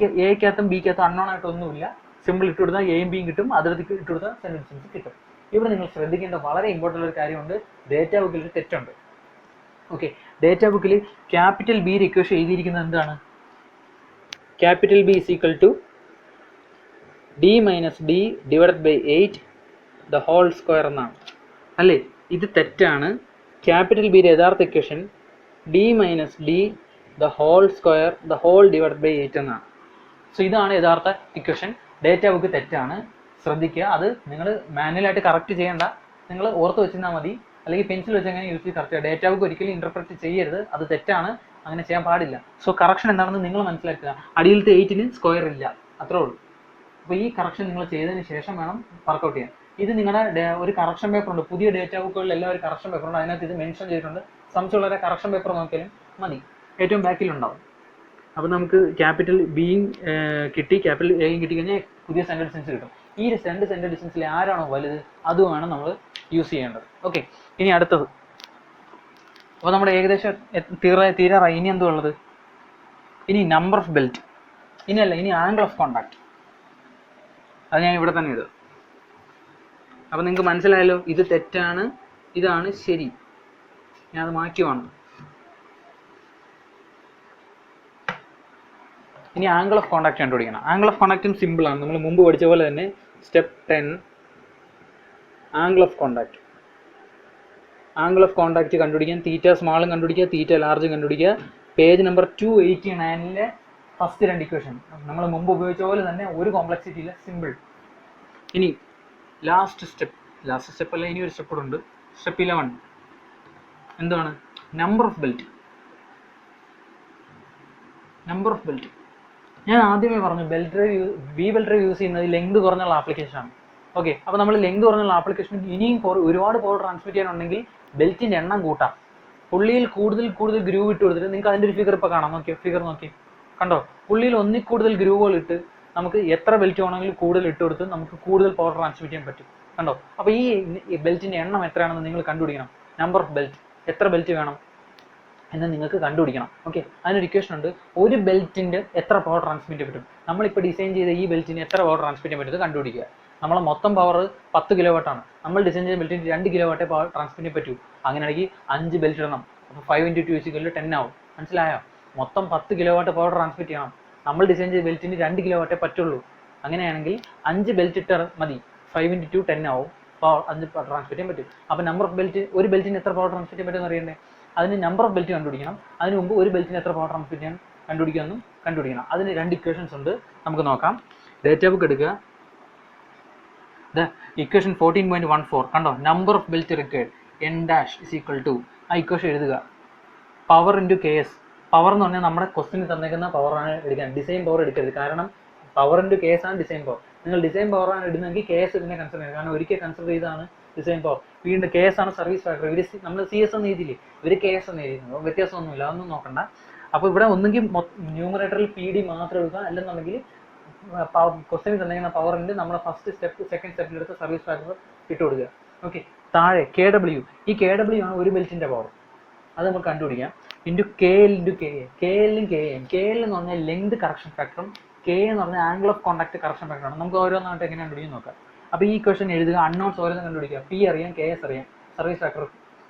എക്കകത്തും ബിക്കകത്തും അൺനോൺ ആയിട്ടൊന്നുമില്ല. സിമ്പിൾ ഇട്ട് കൊടുത്താൽ എയും ബിയും കിട്ടും, അതിലേക്ക് ഇട്ട് കൊടുത്താൽ സെൻറ്റർ ഡിസ്റ്റൻസ് കിട്ടും. ഇവിടെ നിങ്ങൾ ശ്രദ്ധിക്കേണ്ട വളരെ ഇമ്പോർട്ടൻ്റ് ഒരു കാര്യമുണ്ട്. ഡേറ്റ ബുക്കിൽ ഒരു തെറ്റുണ്ട്. ഓക്കെ, ഡേറ്റ ബുക്കിൽ ക്യാപിറ്റൽ ബിയുടെ ഇക്വേഷൻ എഴുതിയിരിക്കുന്നത് എന്താണ്? Capital B = d - d / 8 the whole square എന്നാണ് അല്ലേ? ഇത് തെറ്റാണ്. ക്യാപിറ്റൽ ബിയുടെ യഥാർത്ഥ equation d - d the whole square the whole / 8 എന്നാണ്. സോ ഇതാണ് യഥാർത്ഥ ഇക്വേഷൻ. ഡേറ്റ ബുക്ക് തെറ്റാണ്, ശ്രദ്ധിക്കുക. അത് നിങ്ങൾ മാനുവലായിട്ട് കറക്റ്റ് ചെയ്യേണ്ട, നിങ്ങൾ ഓർത്ത് വെച്ചിരുന്നാൽ മതി. അല്ലെങ്കിൽ പെൻസിൽ വെച്ച് അങ്ങനെ യൂസ് ചെയ്ത് കറക്റ്റ് ചെയ്യുക. ഡേറ്റ ബുക്ക് ഒരിക്കലും ഇൻ്റർപ്രറ്റ് ചെയ്യരുത്, അത് തെറ്റാണ്, അങ്ങനെ ചെയ്യാൻ പാടില്ല. സോ കറക്ഷൻ എന്താണെന്ന് നിങ്ങൾ മനസ്സിലാക്കുക. അടിയിലത്തെ 8-ന് സ്ക്വയർ ഇല്ല, അത്രേ ഉള്ളൂ. അപ്പോൾ ഈ കറക്ഷൻ നിങ്ങൾ ചെയ്തതിന് ശേഷം വേണം വർക്കൗട്ട് ചെയ്യാൻ. ഇത് നിങ്ങളുടെ ഒരു കറക്ഷൻ പേപ്പർ ഉണ്ട്. പുതിയ ഡേറ്റ ബുക്കുകളിൽ എല്ലാം ഒരു കറക്ഷൻ പേപ്പർ ഉണ്ട്. അതിനകത്ത് ഇത് മെൻഷൻ ചെയ്തിട്ടുണ്ട്. സംശയമുള്ളവരെ കറക്ഷൻ പേപ്പർ നോക്കിയാലും മതി, ഏറ്റവും ബാക്കിലുണ്ടാവും. അപ്പോൾ നമുക്ക് ക്യാപിറ്റൽ ബിയും കിട്ടി, ക്യാപിറ്റൽ എയും കിട്ടിക്കഴിഞ്ഞാൽ പുതിയ സെൻറ്റർ ഡിസ്റ്റൻസ് കിട്ടും. ഈ രണ്ട് സെൻറ്റർ ഡിസ്റ്റൻസിൽ ആരാണോ വലുത് അതുമാണ് നമ്മൾ യൂസ് ചെയ്യേണ്ടത്. ഓക്കെ, ഇനി അടുത്തത്. അപ്പോൾ നമ്മുടെ ഏകദേശം തീരാറായി. ഇനി എന്തുവാ ഉള്ളത്? ഇനി നമ്പർ ഓഫ് ബെൽറ്റ്. ഇനി ആംഗിൾ ഓഫ് കോണ്ടാക്ട്. അത് ഞാൻ ഇവിടെ തന്നെ എഴുതാം. അപ്പോൾ നിങ്ങൾക്ക് മനസ്സിലായല്ലോ, ഇത് തെറ്റാണ്, ഇതാണ് ശരി. ഞാൻ അത് മാറ്റുവാണ്. ഇനി ആംഗിൾ ഓഫ് കോണ്ടാക്ട് കണ്ടുപിടിക്കണം. ആംഗിൾ ഓഫ് കോണ്ടാക്റ്റും സിമ്പിളാണ്. നമ്മൾ മുമ്പ് പഠിച്ച പോലെ തന്നെ step 10 angle of contact. Angle of contact കണ്ടുപിടിക്കാൻ തീറ്റ സ്മാളും കണ്ടുപിടിക്കുക, തീറ്റ ലാർജും കണ്ടുപിടിക്കുക. പേജ് നമ്പർ 289 ഫസ്റ്റ് 2 ഇക്വേഷൻ നമ്മൾ മുമ്പ് ഉപയോഗിച്ച പോലെ തന്നെ, ഒരു കോംപ്ലക്സിറ്റി ഇല്ല, സിമ്പിൾ. ഇനി ലാസ്റ്റ് സ്റ്റെപ്പ് അല്ല, ഇനി ഒരു സ്റ്റെപ്പ് കൂടെ ഉണ്ട്. സ്റ്റെപ്പ് 11 എന്താണ്? Number of belt. Number of belt ഞാൻ ആദ്യമേ പറഞ്ഞു, വി ബെൽറ്റ് ഡ്രൈവ് യൂസ് ചെയ്യുന്നത് ലെങ്ത് കുറഞ്ഞുള്ള ആപ്ലിക്കേഷനാണ്. ഓക്കെ, അപ്പോൾ നമ്മൾ ലെങ്ത് കുറഞ്ഞുള്ള ആപ്ലിക്കേഷൻ ഇനിയും ഒരുപാട് പവർ ട്രാൻസ്മിറ്റ് ചെയ്യാനുണ്ടെങ്കിൽ ബെൽറ്റിൻ്റെ എണ്ണം കൂട്ടാം. പുള്ളിയിൽ കൂടുതൽ ഗ്രൂവ് ഇട്ട് കൊടുത്തിട്ട്, നിങ്ങൾക്ക് അതിൻ്റെ ഒരു ഫിഗർ ഇപ്പോൾ കാണാം. ഫിഗർ നോക്കി കണ്ടോ, പുള്ളിയിൽ ഒന്നിൽ കൂടുതൽ ഗ്രൂവുകൾ ഇട്ട് നമുക്ക് എത്ര ബെൽറ്റ് വേണമെങ്കിലും കൂടുതൽ ഇട്ട് കൊടുത്ത് നമുക്ക് കൂടുതൽ പവർ ട്രാൻസ്മിറ്റ് ചെയ്യാൻ പറ്റും. കണ്ടോ, അപ്പോൾ ഈ ബെൽറ്റിൻ്റെ എണ്ണം എത്രയാണെന്ന് നിങ്ങൾ കണ്ടുപിടിക്കണം. നമ്പർ ഓഫ് ബെൽറ്റ്, എത്ര ബെൽറ്റ് വേണം എന്ന് നിങ്ങൾക്ക് കണ്ടുപിടിക്കണം. ഓക്കെ, അതിനൊരു ഇക്വേഷൻ ഉണ്ട്. ഒരു ബെൽറ്റിൻ്റെ എത്ര പവർ ട്രാൻസ്മിറ്റ് പറ്റും, നമ്മളിപ്പോൾ ഡിസൈൻ ചെയ്ത ഈ ബെൽറ്റിന് എത്ര പവർ ട്രാൻസ്മിറ്റ് ചെയ്യാൻ പറ്റുന്നത് കണ്ടുപിടിക്കുക. നമ്മളെ മൊത്തം പവർ 10 കിലോവാട്ടാണ്. നമ്മൾ ഡിസൈൻ ചെയ്ത ബെൽറ്റിന് 2 കിലോവാട്ടേ പവർ ട്രാൻസ്മിറ്റ് പറ്റൂ. അങ്ങനെയാണെങ്കിൽ 5 ബെൽറ്റ് ഇടണം. അപ്പോൾ 5 × 2 = 10 ആവും. മനസ്സിലായോ? മൊത്തം 10 കിലോവാട്ട് പവർ ട്രാൻസ്മിറ്റ് ചെയ്യണം. നമ്മൾ ഡിസൈൻ ചെയ്ത ബെൽറ്റിന് 2 കിലോവാട്ടേ പറ്റുള്ളൂ. അങ്ങനെയാണെങ്കിൽ 5 ബെൽറ്റ് ഇട്ടാൽ മതി. 5 × 2 10 ആവും. പവർ 5 ട്രാൻസ്മിറ്റ് ചെയ്യാൻ പറ്റും. അപ്പോൾ നമ്പർ ഓഫ് ബെൽറ്റ്, ഒരു ബെൽറ്റിന് എത്ര പവർ ട്രാൻസ്മിറ്റ് ചെയ്യാൻ പറ്റുമെന്ന് അറിയണ്ടേ? അതിന് നമ്പർ ഓഫ് ബെൽറ്റ് കണ്ടുപിടിക്കണം. അതിന് മുമ്പ് ഒരു ബെൽറ്റിന് എത്ര പവർ ട്രാൻസ്മിറ്റ് ചെയ്യാൻ കണ്ടുപിടിക്കണം. അതിന് 2 ഇക്വേഷൻസ് ഉണ്ട്, നമുക്ക് നോക്കാം. ഡേറ്റ ബുക്ക് എടുക്കുക. ഇക്വേഷൻ 14.14 കണ്ടോ, number of belt required n' = ആ ഇക്വേഷൻ എഴുതുക. Power into K S. Power എന്ന് പറഞ്ഞാൽ നമ്മുടെ ക്വസ്റ്റിന് തന്നേക്കുന്ന പവറാണ് എടുക്കാൻ, ഡിസൈൻ പവർ എടുക്കരുത്. കാരണം പവർ ഇൻറ്റു കെ എസ് ആണ് ഡിസൈൻ പവർ. നിങ്ങൾ ഡിസൈൻ പവറാണ് ഇടുന്നതെങ്കിൽ കെ എസ് ഇതിനെ കൺസിഡർ ചെയ്യും. കാരണം ഒരിക്കൽ കൺസിഡർ ചെയ്താണ് ഡിസൈൻ പവർ. വീണ്ടും കെ എസ് ആണ് സർവീസ് ഫാക്ടർ. ഇവർ നമ്മൾ സി എസ് എന്ന് എഴുതിയില്ലേ, ഇവർ കെ എസ് എന്ന് എഴുതുന്നത്, വ്യത്യാസമൊന്നുമില്ല, അതൊന്നും നോക്കണ്ട. അപ്പോൾ ഇവിടെ ഒന്നെങ്കിൽ ന്യൂമറേറ്ററിൽ പി ഡി മാത്രം എടുക്കുക, അല്ലെന്നുണ്ടെങ്കിൽ ക്വസ്റ്റിന് തന്നിരിക്കുന്ന പവറിൻ്റെ നമ്മുടെ ഫസ്റ്റ് സ്റ്റെപ്പ് സെക്കൻഡ് സ്റ്റെപ്പിലെടുത്ത് സർവീസ് ഫാക്ടർ ഇട്ട് കൊടുക്കുക. ഓക്കെ. താഴെ കെ ഡബ്ല്യു, ഈ കെ ഡബ്ല്യു ആണ് ഒരു ബെൽറ്റിൻ്റെ പവർ, അത് നമുക്ക് കണ്ടുപിടിക്കാം. Into K L into K A. K എല്ലും കെ എം. കെ എൽ എന്ന് പറഞ്ഞാൽ ലെങ്ത് കറക്ഷൻ ഫാക്ടറും കെ എന്ന് പറഞ്ഞാൽ ആംഗിൾ ഓഫ് കോണ്ടാക്ട് കറക്ഷൻ ഫാക്ടറാണ്. നമുക്ക് ഓരോന്നായിട്ട് എങ്ങനെ കണ്ടുപിടിക്കും നോക്കാം. അപ്പോൾ ഈ ക്വസ്റ്റൻ എഴുതുക, അൺനോൺസ് ഓരോന്നും കണ്ടുപിടിക്കുക. പി അറിയാം, കെ എസ് അറിയാം, സർവീസ് ഫാക്ടർ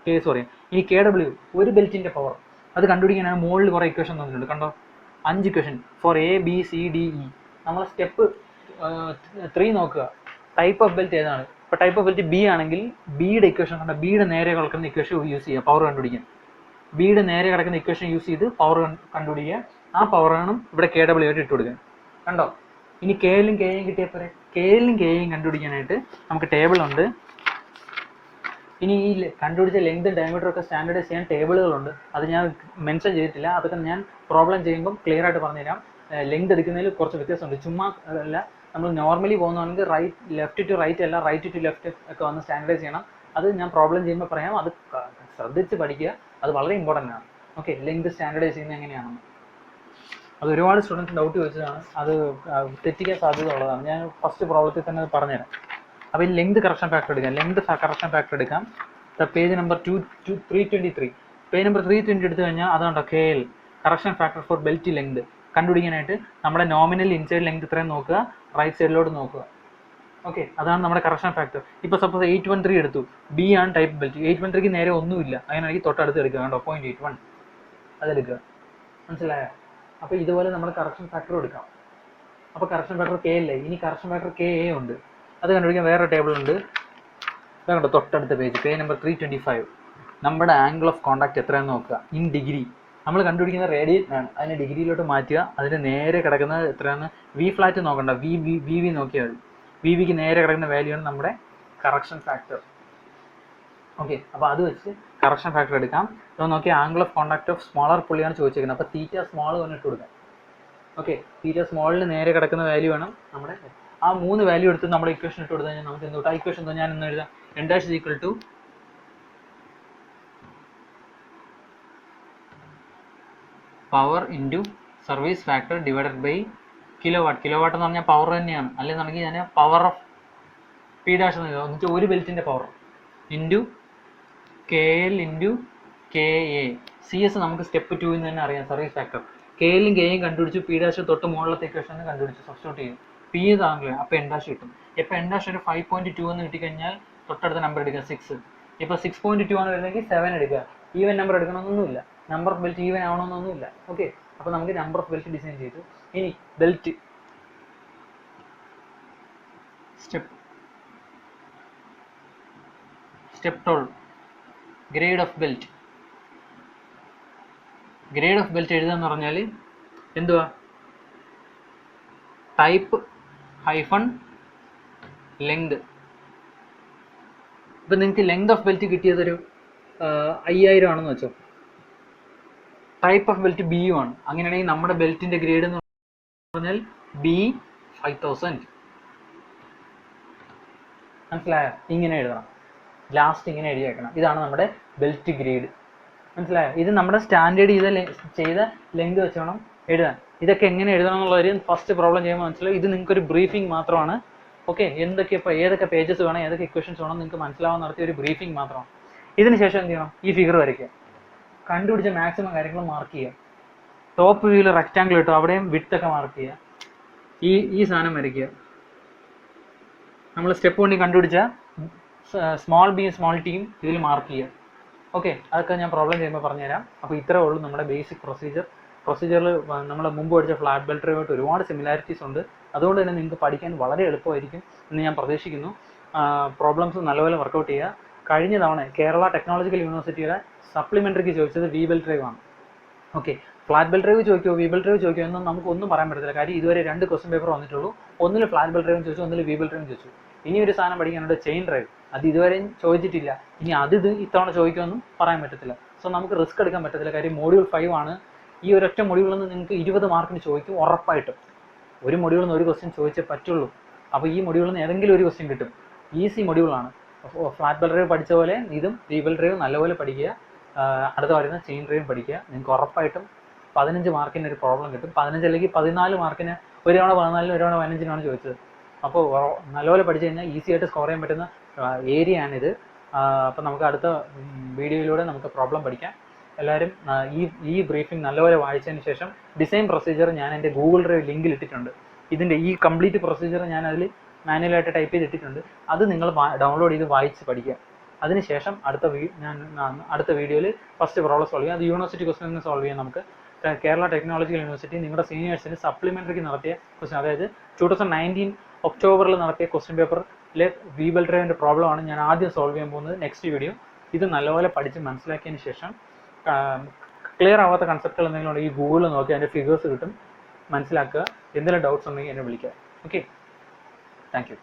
കെ എസ് അറിയാം. ഈ കെ ഡബ്ല്യു ഒരു ബെൽറ്റിൻ്റെ പവർ, അത് കണ്ടുപിടിക്കാനാണ് മുകളിൽ കുറേ ഇക്വേഷൻ തന്നിട്ടുണ്ട്. കണ്ടോ, 5 equation for A B C D E. നമ്മൾ സ്റ്റെപ്പ് 3 നോക്കുക, ടൈപ്പ് ഓഫ് ബെൽറ്റ് ഏതാണ്. ഇപ്പോൾ ടൈപ്പ് ഓഫ് ബെൽറ്റ് ബി ആണെങ്കിൽ ബിയുടെ ഇക്വേഷൻ കണ്ട, ബിയുടെ നേരെ കിടക്കുന്ന ഇക്വേഷൻ യൂസ് ചെയ്യുക പവർ കണ്ടുപിടിക്കാൻ. ബിയുടെ നേരെ കിടക്കുന്ന ഇക്വേഷൻ യൂസ് ചെയ്ത് പവർ കണ്ടുപിടിക്കുക. ആ പവറാണ് ഇവിടെ കെ ഡബ്ല്യു ആയിട്ട് ഇട്ട് കൊടുക്കുക. കണ്ടോ. ഇനി കെ എല്ലും കെ എയും കിട്ടിയപ്പോൾ കെ എല്ലും കെ എയും കണ്ടുപിടിക്കാനായിട്ട് നമുക്ക് ടേബിൾ ഉണ്ട്. ഇനി ഈ കണ്ടുപിടിച്ച ലെങ്തും ഡയമീറ്ററും ഒക്കെ സ്റ്റാൻഡേർഡൈസ് ചെയ്യാൻ ടേബിളുകളുണ്ട്. അത് ഞാൻ മെൻഷൻ ചെയ്തിട്ടില്ല, അതൊക്കെ ഞാൻ പ്രോബ്ലം ചെയ്യുമ്പം ക്ലിയർ ആയിട്ട് പറഞ്ഞുതരാം. ലെങ്ത് എടുക്കുന്നതിൽ കുറച്ച് വ്യത്യാസമുണ്ട്. ചുമ്മാ അല്ല, നമ്മൾ നോർമലി പോകുന്നതാണെങ്കിൽ ലെഫ്റ്റ് ടു റൈറ്റ് അല്ല, റൈറ്റ് ടു ലെഫ്റ്റ് ഒക്കെ വന്ന് സ്റ്റാൻഡേർഡൈസ് ചെയ്യണം. അത് ഞാൻ പ്രോബ്ലം ചെയ്യുമ്പോൾ പറയാം. അത് ശ്രദ്ധിച്ച് പഠിക്കുക, അത് വളരെ ഇമ്പോർട്ടൻ്റ് ആണ്. ഓക്കെ. ലെങ്ത് സ്റ്റാൻഡേർഡൈസ് ചെയ്യുന്നത് എങ്ങനെയാണെന്ന് അത് ഒരുപാട് സ്റ്റുഡൻസ് ഡൗട്ട് ചോദിച്ചതാണ്. അത് തെറ്റിക്കാൻ സാധ്യത ഉള്ളതാണ്. ഞാൻ ഫസ്റ്റ് പ്രോബ്ലത്തിൽ തന്നെ അത് പറഞ്ഞുതരാം. അപ്പോൾ ഈ ലെങ്ത് കറക്ഷൻ ഫാക്ടർ എടുക്കാം. ലെങ്ത് കറക്ഷൻ ഫാക്ടർ എടുക്കാം. Page number 323. പേജ് നമ്പർ 320 എടുത്തു കഴിഞ്ഞാൽ അതുകൊണ്ടോ K L correction factor for belt length കണ്ടുപിടിക്കാനായിട്ട് നമ്മുടെ നോമിനൽ ഇൻസൈഡ് ലെങ്ത് ഇത്രയും നോക്കുക, റൈറ്റ് സൈഡിലോട്ട് നോക്കുക. ഓക്കെ. അതാണ് നമ്മുടെ കറക്ഷൻ ഫാക്ടർ. ഇപ്പോൾ സപ്പോസ് 813 എടുത്തു, ബി ആണ് ടൈപ്പ് ബെൽറ്റ്. 813ക്ക് നേരെ ഒന്നുമില്ല, അങ്ങനെയാണെങ്കിൽ തൊട്ടടുത്ത് എടുക്കുക. കണ്ടോ 0.81 അതെടുക്കുക. മനസ്സിലായോ? അപ്പോൾ ഇതുപോലെ നമ്മൾ കറക്ഷൻ ഫാക്ടർ എടുക്കാം. അപ്പോൾ കറക്ഷൻ ഫാക്ടർ കെ അല്ലേ. ഇനി കറക്ഷൻ ഫാക്ടർ കെ എ ഉണ്ട്, അത് കണ്ടുപിടിക്കാൻ വേറെ ടേബിൾ ഉണ്ട്. അതുകൊണ്ട് തൊട്ടടുത്ത പേജ് നമ്പർ 325. നമ്മുടെ ആംഗിൾ ഓഫ് കോണ്ടാക്ട് എത്രയാണെന്ന് നോക്കുക ഇൻ ഡിഗ്രി. നമ്മൾ കണ്ടുപിടിക്കുന്ന റേഡിയൻ ആണ്, അതിനെ ഡിഗ്രിയിലോട്ട് മാറ്റുക. അതിന് നേരെ കിടക്കുന്നത് എത്രയാണ്, വി ഫ്ലാറ്റ് നോക്കണ്ട, വി വി നോക്കിയാൽ മതി. വി വിക്ക് നേരെ കിടക്കുന്ന വാല്യൂ ആണ് നമ്മുടെ കറക്ഷൻ ഫാക്ടർ. ഓക്കെ. അപ്പോൾ അത് വെച്ച് കറക്ഷൻ ഫാക്ടർ എടുക്കാം. അപ്പോൾ നോക്കിയാൽ angle of contact of smaller പുള്ളിയാണ് ചോദിച്ചിരിക്കുന്നത്. അപ്പോൾ തീറ്റ സ്മോൾ വന്നിട്ട് കൊടുക്കാം. ഓക്കെ. തീറ്റ സ്മോളിന് നേരെ കിടക്കുന്ന വാല്യൂ വേണം നമ്മുടെ. ആ 3 വാല്യൂ എടുത്ത് നമ്മുടെ ഇക്വേഷൻ ഇട്ട് കൊടുത്തു കഴിഞ്ഞാൽ നമുക്ക് എന്ത് കിട്ടും? ആ ഇക്വേഷൻ ഞാൻ ഇന്ന് എഴുതാം. n' power into service factor divided by kilowatt. Kilowatt എന്ന് പറഞ്ഞാൽ പവർ തന്നെയാണ്. അല്ലെന്നുണ്ടെങ്കിൽ ഞാൻ പവർ ഓഫ് പി ഡാഷ് എന്ന് എഴുതാം. എന്നുവെച്ചാൽ ഒരു ബെൽറ്റിൻ്റെ power into K L into K A. C S നമുക്ക് സ്റ്റെപ്പ് 2 തന്നെ അറിയാം, സർവീസ് ഫാക്ടർ. കെ എല്ലും കെ എയും കണ്ടുപിടിച്ചു, പി ഡാഷ് തൊട്ട് മുകളിലത്തെ ഇക്വേഷൻ കണ്ടുപിടിച്ചു, സബ്സ്റ്റിറ്റ്യൂട്ട് ചെയ്യും. പി ഇതാണല്ലേ, അപ്പോൾ n' കിട്ടും. ഇപ്പോൾ n' ഒരു 5.2 എന്ന് കിട്ടിക്കഴിഞ്ഞാൽ തൊട്ടടുത്ത നമ്പർ എടുക്കുക 6. ഇപ്പോൾ 6.2 ആണ് വരുന്നതെങ്കിൽ 7 എടുക്കുക. ഈവൻ നമ്പർ എടുക്കണമെന്നൊന്നുമില്ല, നമ്പർ ഓഫ് ബെൽറ്റ് ഈവൻ ആവണമെന്നൊന്നുമില്ല. ഓക്കെ. അപ്പോൾ നമുക്ക് നമ്പർ ഓഫ് ബെൽറ്റ് ഡിസൈൻ ചെയ്തു. ഇനി belt step 12 grade of belt. Grade of belt എഴുതുക എന്ന് പറഞ്ഞാൽ എന്തുവാ, ടൈപ്പ് ഹൈഫൺ ലെങ്ത്. ഇപ്പം നിങ്ങൾക്ക് ലെങ്ത് ഓഫ് ബെൽറ്റ് കിട്ടിയതൊരു 5000 ആണെന്ന് വെച്ചോ. Type of belt B U ആണ്. അങ്ങനെയാണെങ്കിൽ നമ്മുടെ ബെൽറ്റിൻ്റെ ഗ്രേഡ് എന്ന് പറഞ്ഞാൽ ബി 5000. മനസ്സിലായോ? ഇങ്ങനെ എഴുതണം, ലാസ്റ്റ് ഇങ്ങനെ എഴുതി വെക്കണം. ഇതാണ് നമ്മുടെ ബെൽറ്റ് ഗ്രേഡ്. മനസ്സിലായോ? ഇത് നമ്മുടെ സ്റ്റാൻഡേർഡ് ചെയ്ത ലെങ്ത് വെച്ച് വേണം എഴുതാൻ. ഇതൊക്കെ എങ്ങനെ എഴുതണം എന്നുള്ളൊരു ഫസ്റ്റ് പ്രോബ്ലം ചെയ്യുമ്പോൾ മനസ്സിലാവും. ഇത് നിങ്ങൾക്കൊരു ബ്രീഫിംഗ് മാത്രമാണ്. ഓക്കെ. ഏതൊക്കെ പേജസ് വേണം, ഏതൊക്കെ ഇക്വേഷൻസ് വേണം നിങ്ങൾക്ക് മനസ്സിലാവാൻ നടത്തിയ ഒരു ബ്രീഫിംഗ് മാത്രമാണ്. ഇതിന് ശേഷം എന്ത് ചെയ്യണം, ഈ ഫിഗർ വരയ്ക്കുക, കണ്ടുപിടിച്ച മാക്സിമം കാര്യങ്ങൾ മാർക്ക് ചെയ്യുക. ടോപ്പ് വ്യൂവിൽ റെക്റ്റാങ്കിൾ ഇട്ടു, അവിടെയും വിഡ്ത്ത് ഒക്കെ മാർക്ക് ചെയ്യുക. ഈ സാധനം വരയ്ക്കുക. നമ്മൾ സ്റ്റെപ്പ് 1 കണ്ടുപിടിച്ച സ്മോൾ ബി സ്മോൾ ടീം ഇതിൽ മാർക്ക് ചെയ്യുക. ഓക്കെ. അതൊക്കെ ഞാൻ പ്രോബ്ലം ചെയ്യുമ്പോൾ പറഞ്ഞുതരാം. അപ്പോൾ ഇത്രേ ഉള്ളൂ നമ്മുടെ ബേസിക് പ്രൊസീജിയറിൽ. നമ്മൾ മുമ്പ് പഠിച്ച ഫ്ലാറ്റ് ബെൽറ്റ് ഡ്രൈവായിട്ട് ഒരുപാട് സിമിലാരിറ്റീസ് ഉണ്ട്. അതുകൊണ്ട് തന്നെ നിങ്ങൾക്ക് പഠിക്കാൻ വളരെ എളുപ്പമായിരിക്കും എന്ന് ഞാൻ പ്രതീക്ഷിക്കുന്നു. പ്രോബ്ലംസ് നല്ലപോലെ വർക്കൗട്ട് ചെയ്യുക. കഴിഞ്ഞ തവണ കേരള ടെക്നോളജിക്കൽ യൂണിവേഴ്സിറ്റിയുടെ സപ്ലിമെൻ്ററിക്ക് ചോദിച്ചത് വി ബെൽറ്റ് ഡ്രൈവ് ആണ്. ഓക്കെ. ഫ്ലാറ്റ് ബെൽറ്റ് ഡ്രൈവ് ചോദിക്കുമോ വി ബെൽറ്റ് ഡ്രൈവ് ചോദിക്കുമോ എന്നും നമുക്കൊന്നും പറയാൻ പറ്റത്തില്ല. കാര്യം ഇതുവരെ 2 ക്വസ്റ്റ്യൻ പേപ്പർ വന്നിട്ടുള്ളൂ. ഒന്നിൽ ഫ്ലാറ്റ് ബെൽറ്റ് ഡ്രൈവും ചോദിച്ചു, ഒന്നിൽ വി ബെൽറ്റ് ഡ്രൈവും ചോദിച്ചു. ഇനി ഒരു സാധനം പഠിക്കാനുണ്ട്, ചെയിൻ ഡ്രൈവ്. അത് ഇതുവരെയും ചോദിച്ചിട്ടില്ല. ഇനി ഇത്തവണ ചോദിക്കുമെന്നും പറയാൻ പറ്റത്തില്ല. സോ നമുക്ക് റിസ്ക് എടുക്കാൻ പറ്റത്തില്ല. കാര്യം മൊഡ്യൂൾ 5 ആണ്. ഈ ഒരൊറ്റ മൊഡ്യൂളിൽ നിന്ന് നിങ്ങൾക്ക് 20 മാർക്കിന് ചോദിക്കും ഉറപ്പായിട്ടും. ഒരു മൊഡ്യൂളിൽ നിന്ന് ഒരു ക്വസ്റ്റ്യൻ ചോദിച്ചേ പറ്റുള്ളൂ. അപ്പോൾ ഈ മൊഡ്യൂളിൽ നിന്ന് ഏതെങ്കിലും ഒരു ക്വസ്റ്റ്യൻ കിട്ടും. ഈസി മൊഡ്യൂളാണ്. ഫ്ലാറ്റ് ബെൽ ഡ്രൈവ് പഠിച്ച പോലെ ഇതും വി ബെൽ ഡ്രൈവ് നല്ലപോലെ പഠിക്കുക. അടുത്ത വരുന്ന ചെയിൻ ഡ്രൈവും പഠിക്കുക. നിങ്ങൾക്ക് ഉറപ്പായിട്ടും 15 മാർക്കിന് ഒരു പ്രോബ്ലം കിട്ടും. 15 അല്ലെങ്കിൽ 14 മാർക്കിന് ഒരു തവണ 14 ഒരു തവണ 15 ചോദിച്ചത്. അപ്പോൾ നല്ലപോലെ പഠിച്ചു കഴിഞ്ഞാൽ ഈസി ആയിട്ട് സ്കോർ ചെയ്യാൻ പറ്റുന്ന ഏരിയ ആണിത്. അപ്പോൾ നമുക്ക് അടുത്ത വീഡിയോയിലൂടെ നമുക്ക് പ്രോബ്ലം പഠിക്കാം. എല്ലാവരും ഈ ബ്രീഫിംഗ് നല്ലപോലെ വായിച്ചതിന് ശേഷം ഡിസൈൻ പ്രൊസീജിയർ ഞാൻ എൻ്റെ ഗൂഗിൾ ഡ്രൈവ് ലിങ്കിൽ ഇട്ടിട്ടുണ്ട്. ഇതിൻ്റെ ഈ കംപ്ലീറ്റ് പ്രൊസീജിയർ ഞാൻ അതിൽ മാനുവലായിട്ട് ടൈപ്പ് ചെയ്തിട്ടിട്ടുണ്ട്. അത് നിങ്ങൾ ഡൗൺലോഡ് ചെയ്ത് വായിച്ച് പഠിക്കുക. അതിനുശേഷം അടുത്ത വീഡിയോയിൽ ഫസ്റ്റ് പ്രോബ്ലം സോൾവ് ചെയ്യാം. അത് യൂണിവേഴ്സിറ്റി ക്വസ്റ്റ്യൻ സോൾവ് ചെയ്യാം. നമുക്ക് കേരള ടെക്നോളജിക്കൽ യൂണിവേഴ്സിറ്റി നിങ്ങളുടെ സീനിയേഴ്സിന് സപ്ലിമെൻ്ററിക്ക് നടത്തിയ ക്വസ്റ്റ്യൻ, അതായത് 2019 ഒക്ടോബറിൽ നടത്തിയ ക്വസ്റ്റ്യൻ പേപ്പറിലെ വി ബെൽ ഡ്രൈവിൻ്റെ പ്രോബ്ലമാണ് ഞാൻ ആദ്യം സോൾവ് ചെയ്യാൻ പോകുന്നത്. നെക്സ്റ്റ് വീഡിയോ ഇത് നല്ലപോലെ പഠിച്ച് മനസ്സിലാക്കിയതിന് ശേഷം ക്ലിയർ ആവാത്ത കൺസെപ്റ്റുകൾ എന്തെങ്കിലും ഉണ്ടെങ്കിൽ ഈ ഗൂഗിളിൽ നോക്കി അതിൻ്റെ ഫിഗേഴ്സ് കിട്ടും, മനസ്സിലാക്കുക. എന്തെങ്കിലും ഡൗട്ട്സ് ഉണ്ടെങ്കിൽ എന്നെ വിളിക്കുക. Okay, thank you.